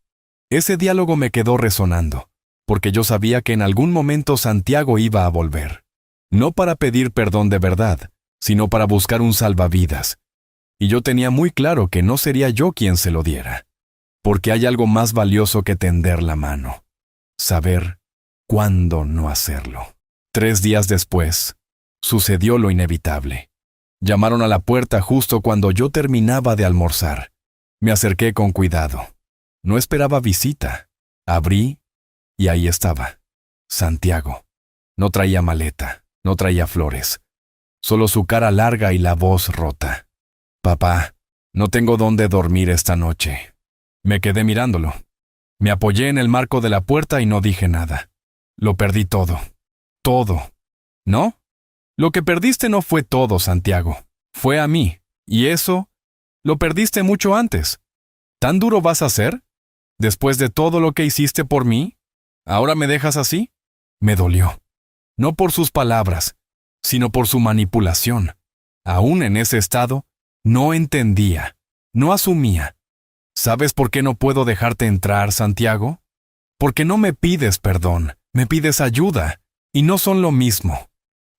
Ese diálogo me quedó resonando, porque yo sabía que en algún momento Santiago iba a volver. No para pedir perdón de verdad, sino para buscar un salvavidas. Y yo tenía muy claro que no sería yo quien se lo diera, porque hay algo más valioso que tender la mano: saber cuándo no hacerlo. 3 días después, sucedió lo inevitable. Llamaron a la puerta justo cuando yo terminaba de almorzar. Me acerqué con cuidado. No esperaba visita. Abrí y ahí estaba, Santiago. No traía maleta, no traía flores, solo su cara larga y la voz rota. «Papá, no tengo dónde dormir esta noche». Me quedé mirándolo. Me apoyé en el marco de la puerta y no dije nada. Lo perdí todo. Todo. ¿No? Lo que perdiste no fue todo, Santiago. Fue a mí. Y eso, lo perdiste mucho antes. ¿Tan duro vas a ser? ¿Después de todo lo que hiciste por mí? ¿Ahora me dejas así? Me dolió. No por sus palabras, sino por su manipulación. Aún en ese estado, no entendía, no asumía. ¿Sabes por qué no puedo dejarte entrar, Santiago? Porque no me pides perdón, me pides ayuda, y no son lo mismo.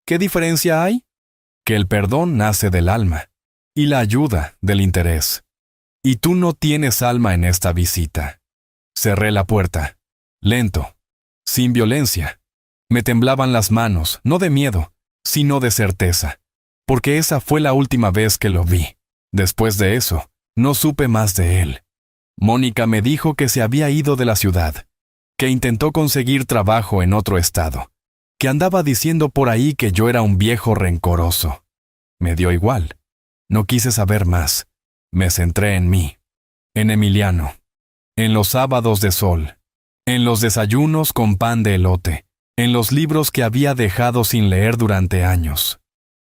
¿Qué diferencia hay? Que el perdón nace del alma, y la ayuda del interés. Y tú no tienes alma en esta visita. Cerré la puerta, lento, sin violencia. Me temblaban las manos, no de miedo, sino de certeza, porque esa fue la última vez que lo vi. Después de eso, no supe más de él. Mónica me dijo que se había ido de la ciudad, que intentó conseguir trabajo en otro estado, que andaba diciendo por ahí que yo era un viejo rencoroso. Me dio igual. No quise saber más. Me centré en mí, en Emiliano, en los sábados de sol, en los desayunos con pan de elote, en los libros que había dejado sin leer durante años.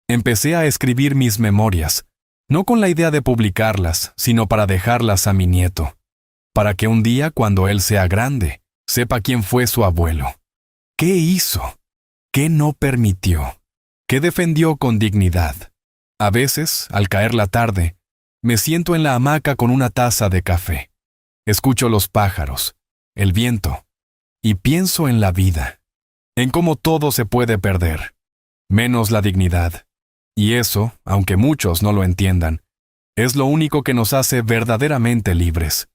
Empecé a escribir mis memorias, no con la idea de publicarlas, sino para dejarlas a mi nieto, para que un día, cuando él sea grande, sepa quién fue su abuelo. ¿Qué hizo? ¿Qué no permitió? ¿Qué defendió con dignidad? A veces, al caer la tarde, me siento en la hamaca con una taza de café. Escucho los pájaros, el viento, y pienso en la vida, en cómo todo se puede perder, menos la dignidad. Y eso, aunque muchos no lo entiendan, es lo único que nos hace verdaderamente libres.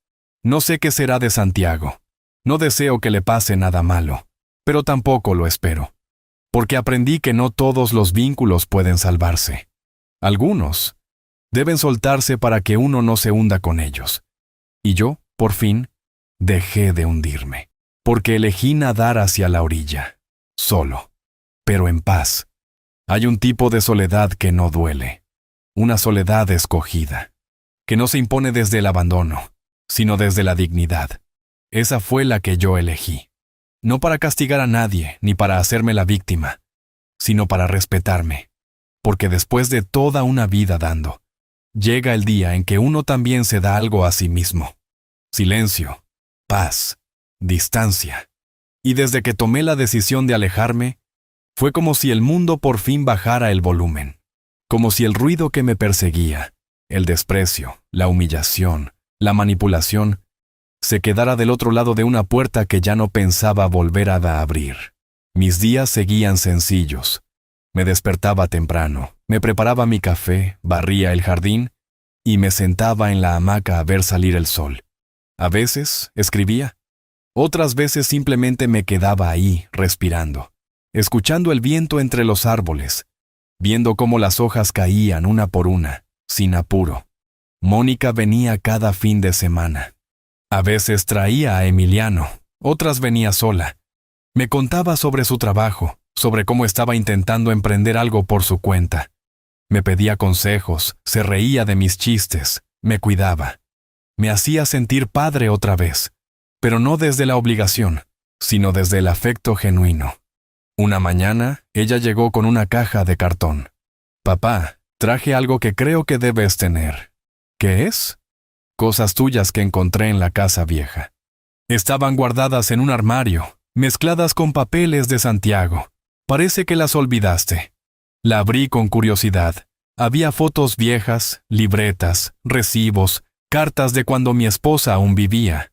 No sé qué será de Santiago. No deseo que le pase nada malo, pero tampoco lo espero, porque aprendí que no todos los vínculos pueden salvarse. Algunos deben soltarse para que uno no se hunda con ellos. Y yo, por fin, dejé de hundirme, porque elegí nadar hacia la orilla, solo, pero en paz. Hay un tipo de soledad que no duele, una soledad escogida, que no se impone desde el abandono, sino desde la dignidad. Esa fue la que yo elegí, no para castigar a nadie ni para hacerme la víctima, sino para respetarme, porque después de toda una vida dando, llega el día en que uno también se da algo a sí mismo. Silencio, paz, distancia. Y desde que tomé la decisión de alejarme, fue como si el mundo por fin bajara el volumen, como si el ruido que me perseguía, el desprecio, la humillación, la manipulación, se quedara del otro lado de una puerta que ya no pensaba volver a abrir. Mis días seguían sencillos. Me despertaba temprano, me preparaba mi café, barría el jardín y me sentaba en la hamaca a ver salir el sol. A veces escribía. Otras veces simplemente me quedaba ahí, respirando, escuchando el viento entre los árboles, viendo cómo las hojas caían una por una, sin apuro. Mónica venía cada fin de semana. A veces traía a Emiliano, otras venía sola. Me contaba sobre su trabajo, sobre cómo estaba intentando emprender algo por su cuenta. Me pedía consejos, se reía de mis chistes, me cuidaba. Me hacía sentir padre otra vez, pero no desde la obligación, sino desde el afecto genuino. Una mañana, ella llegó con una caja de cartón. «Papá, traje algo que creo que debes tener». «¿Qué es?» «Cosas tuyas que encontré en la casa vieja». Estaban guardadas en un armario, mezcladas con papeles de Santiago. Parece que las olvidaste. La abrí con curiosidad. Había fotos viejas, libretas, recibos, cartas de cuando mi esposa aún vivía.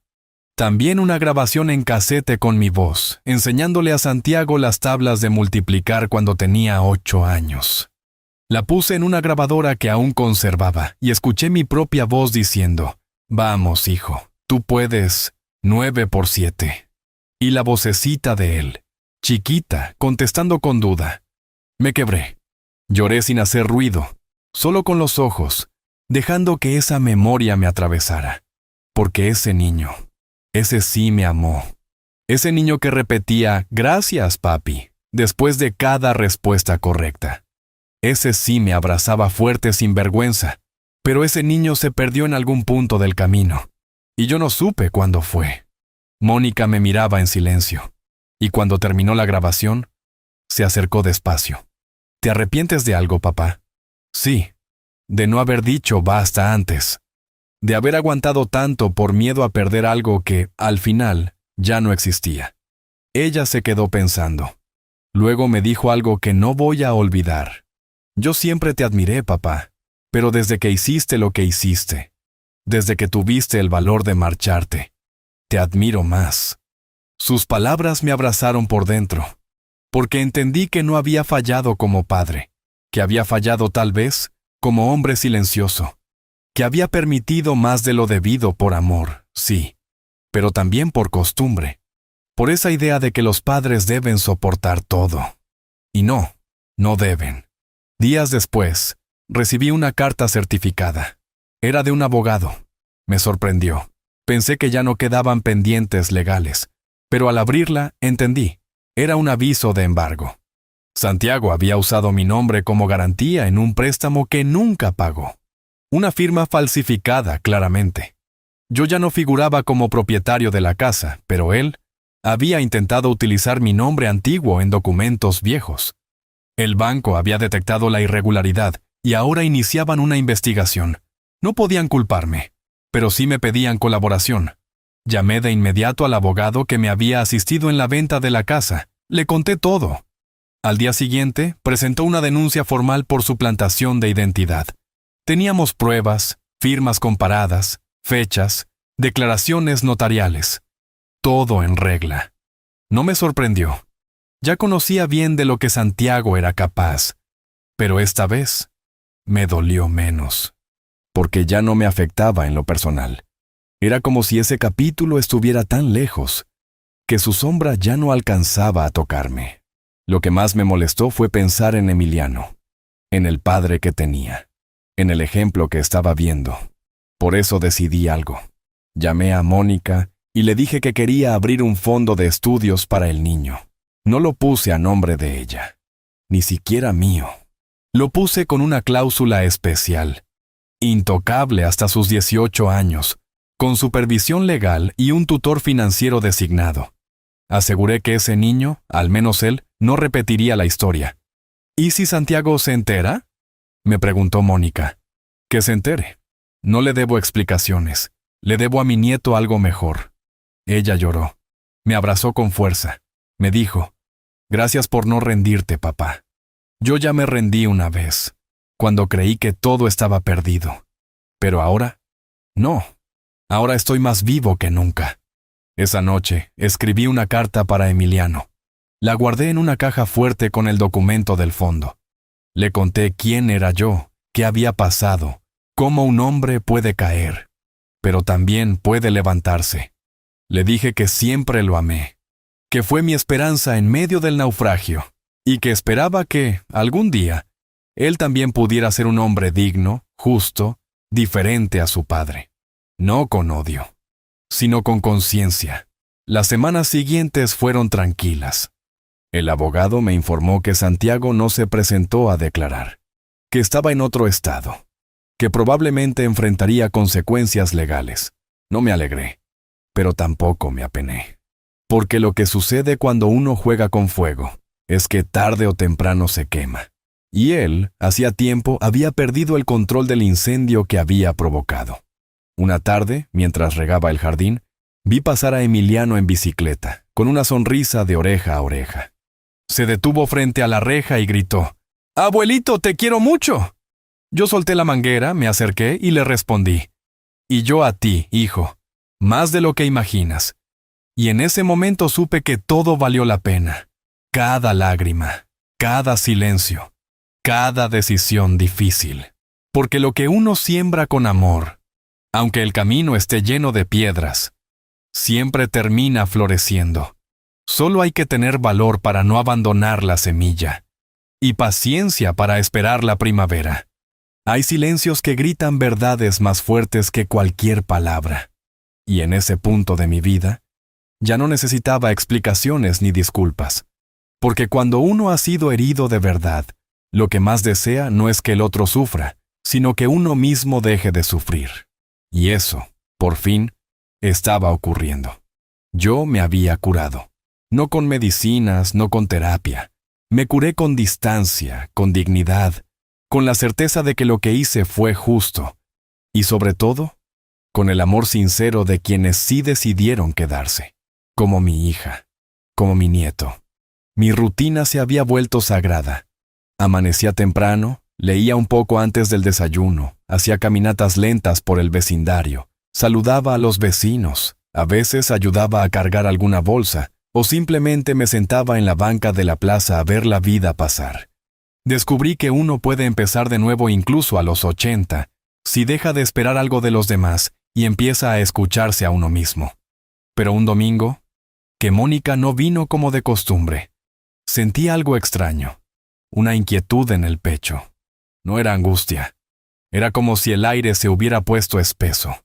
También una grabación en casete con mi voz, enseñándole a Santiago las tablas de multiplicar cuando tenía 8 años. La puse en una grabadora que aún conservaba y escuché mi propia voz diciendo: «Vamos, hijo, tú puedes, 9 por 7». Y la vocecita de él, chiquita, contestando con duda. Me quebré. Lloré sin hacer ruido, solo con los ojos, dejando que esa memoria me atravesara. Porque ese niño, ese sí me amó. Ese niño que repetía «Gracias, papi», después de cada respuesta correcta. Ese sí me abrazaba fuerte sin vergüenza, pero ese niño se perdió en algún punto del camino, y yo no supe cuándo fue. Mónica me miraba en silencio, y cuando terminó la grabación, se acercó despacio. «¿Te arrepientes de algo, papá?» «Sí, de no haber dicho basta antes, de haber aguantado tanto por miedo a perder algo que, al final, ya no existía». Ella se quedó pensando. Luego me dijo algo que no voy a olvidar. «Yo siempre te admiré, papá, pero desde que hiciste lo que hiciste, desde que tuviste el valor de marcharte, te admiro más». Sus palabras me abrazaron por dentro, porque entendí que no había fallado como padre, que había fallado tal vez como hombre silencioso, que había permitido más de lo debido por amor, sí, pero también por costumbre, por esa idea de que los padres deben soportar todo. Y no deben. Días después, recibí una carta certificada. Era de un abogado. Me sorprendió. Pensé que ya no quedaban pendientes legales, pero al abrirla, entendí. Era un aviso de embargo. Santiago había usado mi nombre como garantía en un préstamo que nunca pagó. Una firma falsificada, claramente. Yo ya no figuraba como propietario de la casa, pero él había intentado utilizar mi nombre antiguo en documentos viejos. El banco había detectado la irregularidad y ahora iniciaban una investigación. No podían culparme, pero sí me pedían colaboración. Llamé de inmediato al abogado que me había asistido en la venta de la casa. Le conté todo. Al día siguiente, presentó una denuncia formal por suplantación de identidad. Teníamos pruebas, firmas comparadas, fechas, declaraciones notariales. Todo en regla. No me sorprendió. Ya conocía bien de lo que Santiago era capaz, pero esta vez me dolió menos, porque ya no me afectaba en lo personal. Era como si ese capítulo estuviera tan lejos, que su sombra ya no alcanzaba a tocarme. Lo que más me molestó fue pensar en Emiliano, en el padre que tenía, en el ejemplo que estaba viendo. Por eso decidí algo. Llamé a Mónica y le dije que quería abrir un fondo de estudios para el niño. No lo puse a nombre de ella, ni siquiera mío. Lo puse con una cláusula especial, intocable hasta sus 18 años, con supervisión legal y un tutor financiero designado. Aseguré que ese niño, al menos él, no repetiría la historia. ¿Y si Santiago se entera?, me preguntó Mónica. Que se entere. No le debo explicaciones. Le debo a mi nieto algo mejor. Ella lloró. Me abrazó con fuerza. Me dijo: «Gracias por no rendirte, papá. Yo ya me rendí una vez, cuando creí que todo estaba perdido. Pero ahora, no. Ahora estoy más vivo que nunca». Esa noche, escribí una carta para Emiliano. La guardé en una caja fuerte con el documento del fondo. Le conté quién era yo, qué había pasado, cómo un hombre puede caer, pero también puede levantarse. Le dije que siempre lo amé, que fue mi esperanza en medio del naufragio, y que esperaba que, algún día, él también pudiera ser un hombre digno, justo, diferente a su padre. No con odio, sino con conciencia. Las semanas siguientes fueron tranquilas. El abogado me informó que Santiago no se presentó a declarar, que estaba en otro estado, que probablemente enfrentaría consecuencias legales. No me alegré, pero tampoco me apené. Porque lo que sucede cuando uno juega con fuego es que tarde o temprano se quema. Y él, hacía tiempo, había perdido el control del incendio que había provocado. Una tarde, mientras regaba el jardín, vi pasar a Emiliano en bicicleta, con una sonrisa de oreja a oreja. Se detuvo frente a la reja y gritó: «¡Abuelito, te quiero mucho!». Yo solté la manguera, me acerqué y le respondí: «Y yo a ti, hijo, más de lo que imaginas». Y en ese momento supe que todo valió la pena. Cada lágrima, cada silencio, cada decisión difícil. Porque lo que uno siembra con amor, aunque el camino esté lleno de piedras, siempre termina floreciendo. Solo hay que tener valor para no abandonar la semilla, y paciencia para esperar la primavera. Hay silencios que gritan verdades más fuertes que cualquier palabra. Y en ese punto de mi vida, ya no necesitaba explicaciones ni disculpas. Porque cuando uno ha sido herido de verdad, lo que más desea no es que el otro sufra, sino que uno mismo deje de sufrir. Y eso, por fin, estaba ocurriendo. Yo me había curado. No con medicinas, no con terapia. Me curé con distancia, con dignidad, con la certeza de que lo que hice fue justo. Y sobre todo, con el amor sincero de quienes sí decidieron quedarse. Como mi hija, como mi nieto. Mi rutina se había vuelto sagrada. Amanecía temprano, leía un poco antes del desayuno, hacía caminatas lentas por el vecindario, saludaba a los vecinos, a veces ayudaba a cargar alguna bolsa, o simplemente me sentaba en la banca de la plaza a ver la vida pasar. Descubrí que uno puede empezar de nuevo incluso a los 80, si deja de esperar algo de los demás y empieza a escucharse a uno mismo. Pero un domingo, que Mónica no vino como de costumbre, sentí algo extraño, una inquietud en el pecho. No era angustia, era como si el aire se hubiera puesto espeso.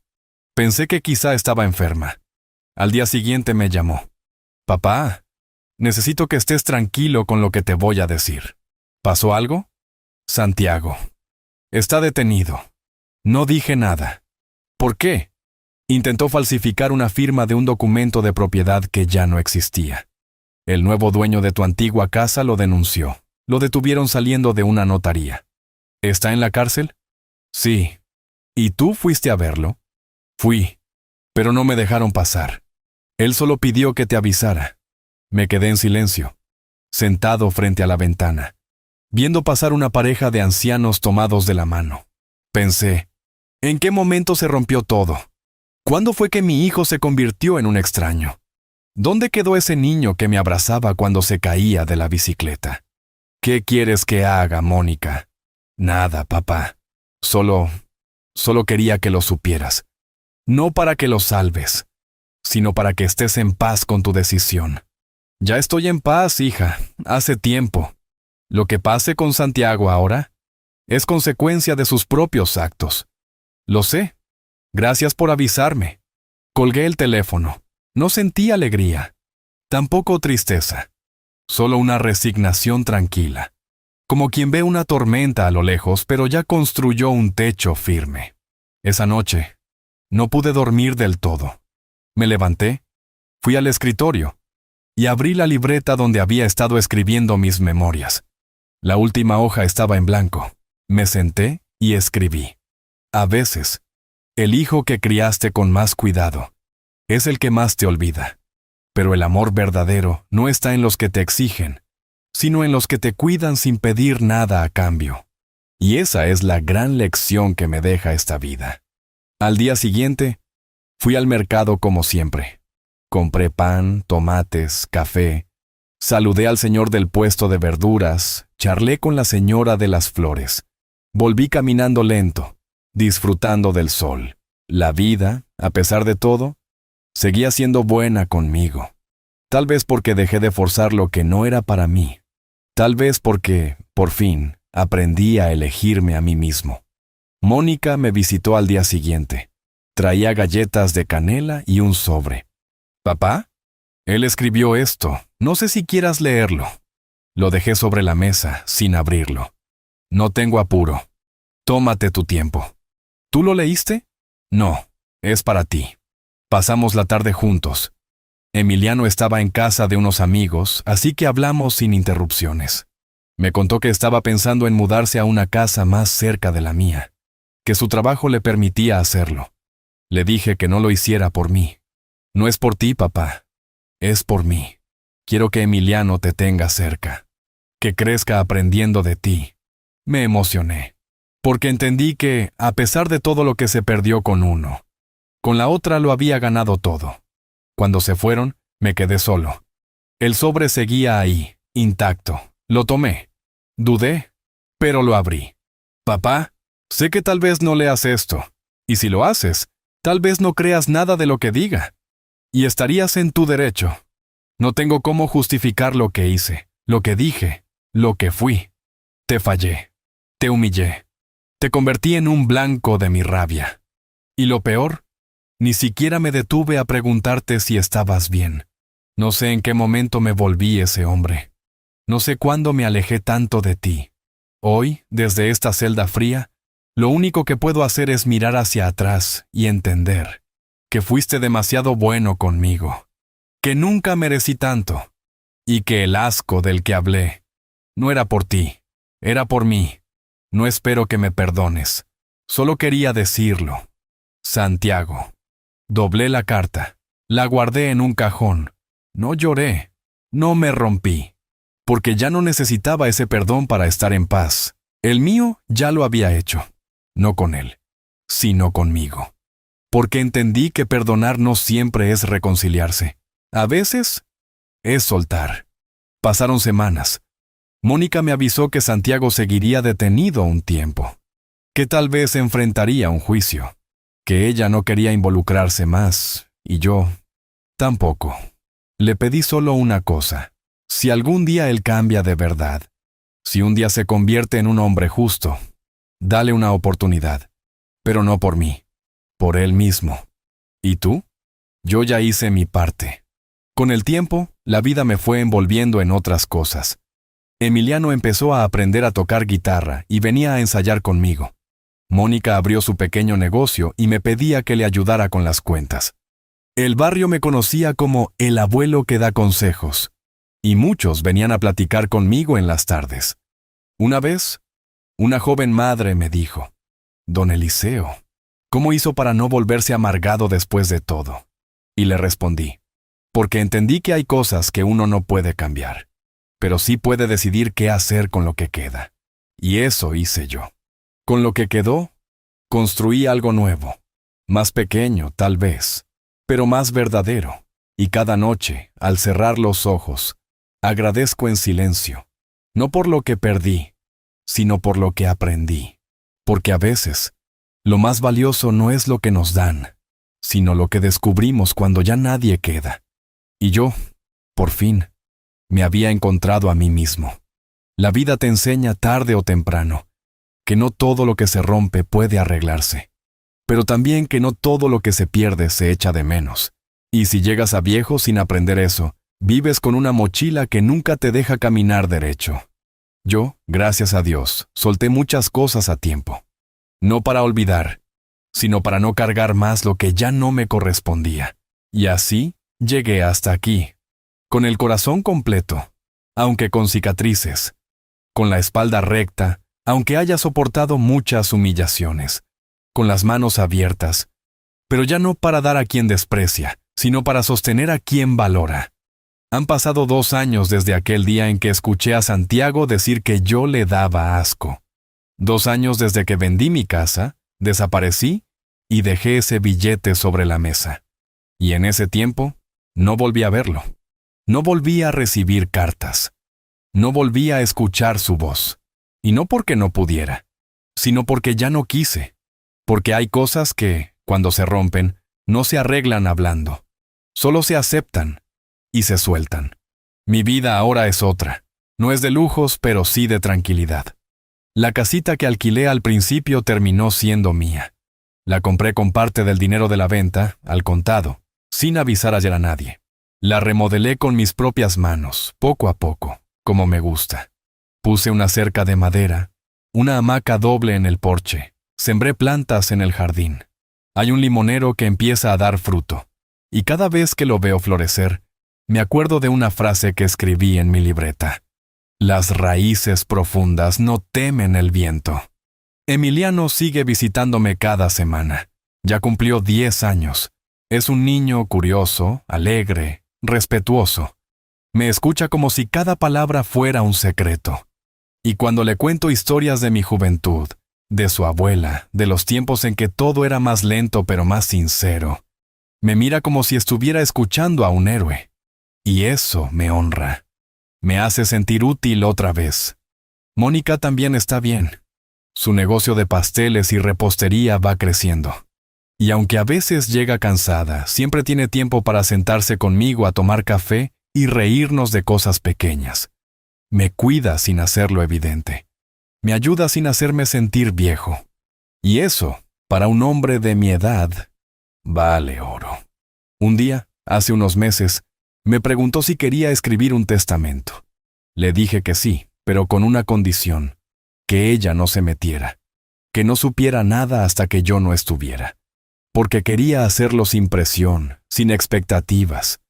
Pensé que quizá estaba enferma. Al día siguiente me llamó. «Papá, necesito que estés tranquilo con lo que te voy a decir». «¿Pasó algo?» «Santiago. Está detenido». No dije nada. «¿Por qué?» Intentó falsificar una firma de un documento de propiedad que ya no existía. El nuevo dueño de tu antigua casa lo denunció. Lo detuvieron saliendo de una notaría. ¿Está en la cárcel?» «Sí». «¿Y tú fuiste a verlo?» «Fui, pero no me dejaron pasar. Él solo pidió que te avisara». Me quedé en silencio, sentado frente a la ventana, viendo pasar una pareja de ancianos tomados de la mano. Pensé, ¿en qué momento se rompió todo? ¿Cuándo fue que mi hijo se convirtió en un extraño? ¿Dónde quedó ese niño que me abrazaba cuando se caía de la bicicleta? ¿Qué quieres que haga, Mónica? Nada, papá. Solo quería que lo supieras. No para que lo salves, sino para que estés en paz con tu decisión. Ya estoy en paz, hija, hace tiempo. Lo que pase con Santiago ahora es consecuencia de sus propios actos. Lo sé. Gracias por avisarme. Colgué el teléfono. No sentí alegría, tampoco tristeza, solo una resignación tranquila, como quien ve una tormenta a lo lejos, pero ya construyó un techo firme. Esa noche, no pude dormir del todo. Me levanté, fui al escritorio y abrí la libreta donde había estado escribiendo mis memorias. La última hoja estaba en blanco. Me senté y escribí. A veces, el hijo que criaste con más cuidado es el que más te olvida. Pero el amor verdadero no está en los que te exigen, sino en los que te cuidan sin pedir nada a cambio. Y esa es la gran lección que me deja esta vida. Al día siguiente, fui al mercado como siempre. Compré pan, tomates, café. Saludé al señor del puesto de verduras, charlé con la señora de las flores. Volví caminando lento, disfrutando del sol. La vida, a pesar de todo, seguía siendo buena conmigo. Tal vez porque dejé de forzar lo que no era para mí. Tal vez porque, por fin, aprendí a elegirme a mí mismo. Mónica me visitó al día siguiente. Traía galletas de canela y un sobre. ¿Papá? Él escribió esto. No sé si quieras leerlo. Lo dejé sobre la mesa, sin abrirlo. No tengo apuro. Tómate tu tiempo. ¿Tú lo leíste? No, es para ti. Pasamos la tarde juntos. Emiliano estaba en casa de unos amigos, así que hablamos sin interrupciones. Me contó que estaba pensando en mudarse a una casa más cerca de la mía, que su trabajo le permitía hacerlo. Le dije que no lo hiciera por mí. No es por ti, papá. Es por mí. Quiero que Emiliano te tenga cerca, que crezca aprendiendo de ti. Me emocioné, porque entendí que, a pesar de todo lo que se perdió con uno, con la otra lo había ganado todo. Cuando se fueron, me quedé solo. El sobre seguía ahí, intacto. Lo tomé. Dudé, pero lo abrí. Papá, sé que tal vez no leas esto, y si lo haces, tal vez no creas nada de lo que diga. Y estarías en tu derecho. No tengo cómo justificar lo que hice, lo que dije, lo que fui. Te fallé. Te humillé. Te convertí en un blanco de mi rabia. Y lo peor, ni siquiera me detuve a preguntarte si estabas bien. No sé en qué momento me volví ese hombre. No sé cuándo me alejé tanto de ti. Hoy, desde esta celda fría, lo único que puedo hacer es mirar hacia atrás y entender que fuiste demasiado bueno conmigo, que nunca merecí tanto, y que el asco del que hablé no era por ti, era por mí. No espero que me perdones. Solo quería decirlo. Santiago. Doblé la carta. La guardé en un cajón. No lloré. No me rompí. Porque ya no necesitaba ese perdón para estar en paz. El mío ya lo había hecho. No con él, sino conmigo. Porque entendí que perdonar no siempre es reconciliarse. A veces es soltar. Pasaron semanas. Mónica me avisó que Santiago seguiría detenido un tiempo, que tal vez enfrentaría un juicio, que ella no quería involucrarse más, y yo tampoco. Le pedí solo una cosa: si algún día él cambia de verdad, si un día se convierte en un hombre justo, dale una oportunidad, pero no por mí, por él mismo. ¿Y tú? Yo ya hice mi parte. Con el tiempo, la vida me fue envolviendo en otras cosas. Emiliano empezó a aprender a tocar guitarra y venía a ensayar conmigo. Mónica abrió su pequeño negocio y me pedía que le ayudara con las cuentas. El barrio me conocía como el abuelo que da consejos, y muchos venían a platicar conmigo en las tardes. Una vez, una joven madre me dijo: «Don Eliseo, ¿cómo hizo para no volverse amargado después de todo?». Y le respondí: «Porque entendí que hay cosas que uno no puede cambiar, pero sí puede decidir qué hacer con lo que queda. Y eso hice yo. Con lo que quedó, construí algo nuevo, más pequeño tal vez, pero más verdadero. Y cada noche, al cerrar los ojos, agradezco en silencio, no por lo que perdí, sino por lo que aprendí. Porque a veces, lo más valioso no es lo que nos dan, sino lo que descubrimos cuando ya nadie queda. Y yo, por fin, me había encontrado a mí mismo. La vida te enseña tarde o temprano que no todo lo que se rompe puede arreglarse, pero también que no todo lo que se pierde se echa de menos. Y si llegas a viejo sin aprender eso, vives con una mochila que nunca te deja caminar derecho. Yo, gracias a Dios, solté muchas cosas a tiempo. No para olvidar, sino para no cargar más lo que ya no me correspondía. Y así llegué hasta aquí, con el corazón completo, aunque con cicatrices, con la espalda recta, aunque haya soportado muchas humillaciones, con las manos abiertas, pero ya no para dar a quien desprecia, sino para sostener a quien valora. Han pasado 2 años desde aquel día en que escuché a Santiago decir que yo le daba asco. 2 años desde que vendí mi casa, desaparecí y dejé ese billete sobre la mesa. Y en ese tiempo, no volví a verlo. No volví a recibir cartas. No volví a escuchar su voz. Y no porque no pudiera, sino porque ya no quise. Porque hay cosas que, cuando se rompen, no se arreglan hablando. Solo se aceptan y se sueltan. Mi vida ahora es otra. No es de lujos, pero sí de tranquilidad. La casita que alquilé al principio terminó siendo mía. La compré con parte del dinero de la venta, al contado, sin avisar ayer a nadie. La remodelé con mis propias manos, poco a poco, como me gusta. Puse una cerca de madera, una hamaca doble en el porche, sembré plantas en el jardín. Hay un limonero que empieza a dar fruto, y cada vez que lo veo florecer, me acuerdo de una frase que escribí en mi libreta. Las raíces profundas no temen el viento. Emiliano sigue visitándome cada semana. Ya cumplió 10 años. Es un niño curioso, alegre, respetuoso. Me escucha como si cada palabra fuera un secreto. Y cuando le cuento historias de mi juventud, de su abuela, de los tiempos en que todo era más lento pero más sincero, me mira como si estuviera escuchando a un héroe. Y eso me honra. Me hace sentir útil otra vez. Mónica también está bien. Su negocio de pasteles y repostería va creciendo. Y aunque a veces llega cansada, siempre tiene tiempo para sentarse conmigo a tomar café y reírnos de cosas pequeñas. Me cuida sin hacerlo evidente. Me ayuda sin hacerme sentir viejo. Y eso, para un hombre de mi edad, vale oro. Un día, hace unos meses, me preguntó si quería escribir un testamento. Le dije que sí, pero con una condición: que ella no se metiera, que no supiera nada hasta que yo no estuviera. Porque quería hacerlo sin presión, sin expectativas.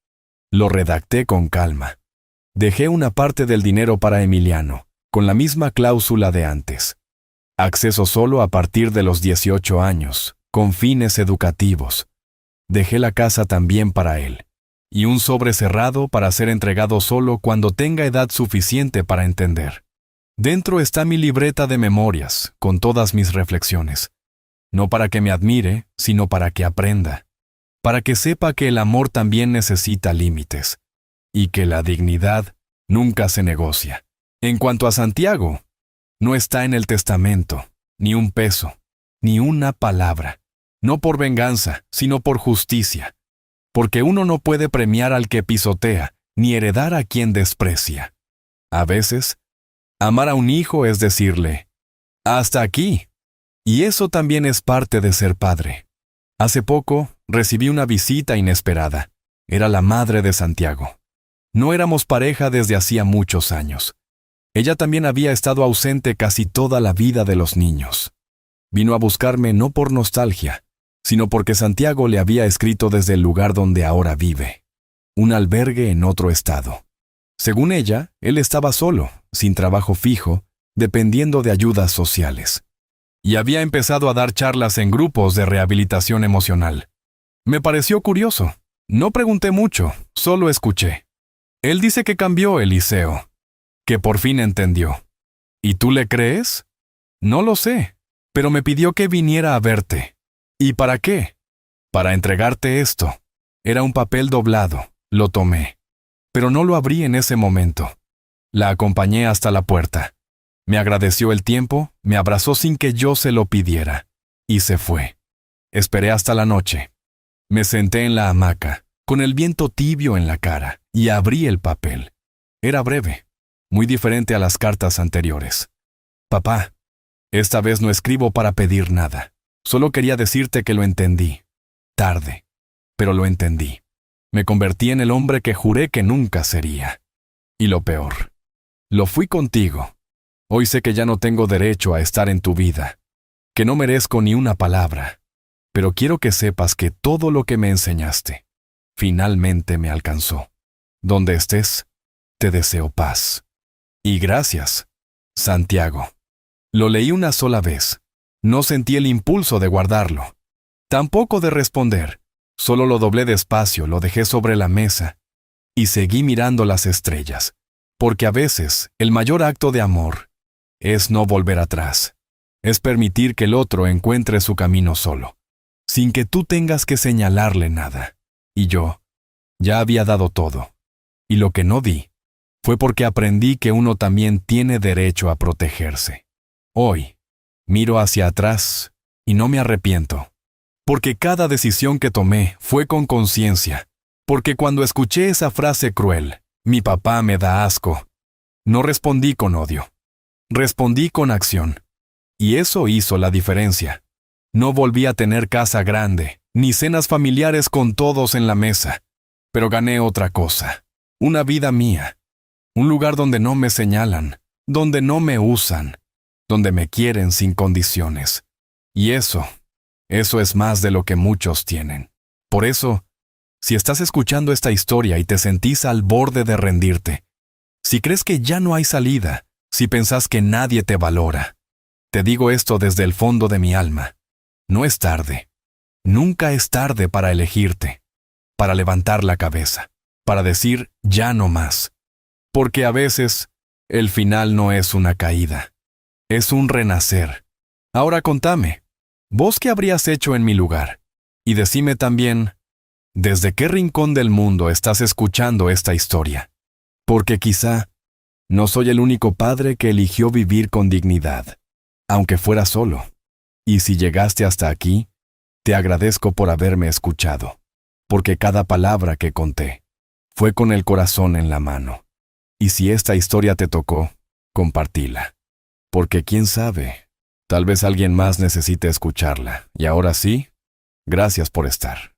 Lo redacté con calma. Dejé una parte del dinero para Emiliano, con la misma cláusula de antes. Acceso solo a partir de los 18 años, con fines educativos. Dejé la casa también para él. Y un sobre cerrado para ser entregado solo cuando tenga edad suficiente para entender. Dentro está mi libreta de memorias, con todas mis reflexiones. No para que me admire, sino para que aprenda. Para que sepa que el amor también necesita límites. Y que la dignidad nunca se negocia. En cuanto a Santiago, no está en el testamento, ni un peso, ni una palabra. No por venganza, sino por justicia. Porque uno no puede premiar al que pisotea, ni heredar a quien desprecia. A veces, amar a un hijo es decirle, hasta aquí. Y eso también es parte de ser padre. Hace poco, recibí una visita inesperada. Era la madre de Santiago. No éramos pareja desde hacía muchos años. Ella también había estado ausente casi toda la vida de los niños. Vino a buscarme no por nostalgia, sino porque Santiago le había escrito desde el lugar donde ahora vive, un albergue en otro estado. Según ella, él estaba solo, sin trabajo fijo, dependiendo de ayudas sociales. Y había empezado a dar charlas en grupos de rehabilitación emocional. Me pareció curioso. No pregunté mucho, solo escuché. Él dice que cambió, Eliseo, que por fin entendió. ¿Y tú le crees? No lo sé, pero me pidió que viniera a verte. ¿Y para qué? Para entregarte esto. Era un papel doblado, lo tomé. Pero no lo abrí en ese momento. La acompañé hasta la puerta. Me agradeció el tiempo, me abrazó sin que yo se lo pidiera. Y se fue. Esperé hasta la noche. Me senté en la hamaca, con el viento tibio en la cara, y abrí el papel. Era breve, muy diferente a las cartas anteriores. Papá, esta vez no escribo para pedir nada. Solo quería decirte que lo entendí. Tarde, pero lo entendí. Me convertí en el hombre que juré que nunca sería. Y lo peor, lo fui contigo. Hoy sé que ya no tengo derecho a estar en tu vida, que no merezco ni una palabra, pero quiero que sepas que todo lo que me enseñaste finalmente me alcanzó. Donde estés, te deseo paz. Y gracias, Santiago. Lo leí una sola vez. No sentí el impulso de guardarlo. Tampoco de responder. Solo lo doblé despacio, lo dejé sobre la mesa y seguí mirando las estrellas, porque a veces el mayor acto de amor es no volver atrás. Es permitir que el otro encuentre su camino solo, sin que tú tengas que señalarle nada. Y yo ya había dado todo. Y lo que no di fue porque aprendí que uno también tiene derecho a protegerse. Hoy, miro hacia atrás y no me arrepiento. Porque cada decisión que tomé fue con conciencia. Porque cuando escuché esa frase cruel, mi papá me da asco, no respondí con odio. Respondí con acción. Y eso hizo la diferencia. No volví a tener casa grande, ni cenas familiares con todos en la mesa. Pero gané otra cosa. Una vida mía. Un lugar donde no me señalan, donde no me usan, donde me quieren sin condiciones. Y eso es más de lo que muchos tienen. Por eso, si estás escuchando esta historia y te sentís al borde de rendirte, si crees que ya no hay salida, si pensás que nadie te valora, te digo esto desde el fondo de mi alma. No es tarde. Nunca es tarde para elegirte, para levantar la cabeza, para decir ya no más. Porque a veces, el final no es una caída, es un renacer. Ahora contame, ¿vos qué habrías hecho en mi lugar? Y decime también, ¿desde qué rincón del mundo estás escuchando esta historia? Porque quizá no soy el único padre que eligió vivir con dignidad, aunque fuera solo. Y si llegaste hasta aquí, te agradezco por haberme escuchado, porque cada palabra que conté fue con el corazón en la mano. Y si esta historia te tocó, compartíla. Porque quién sabe, tal vez alguien más necesite escucharla. Y ahora sí, gracias por estar.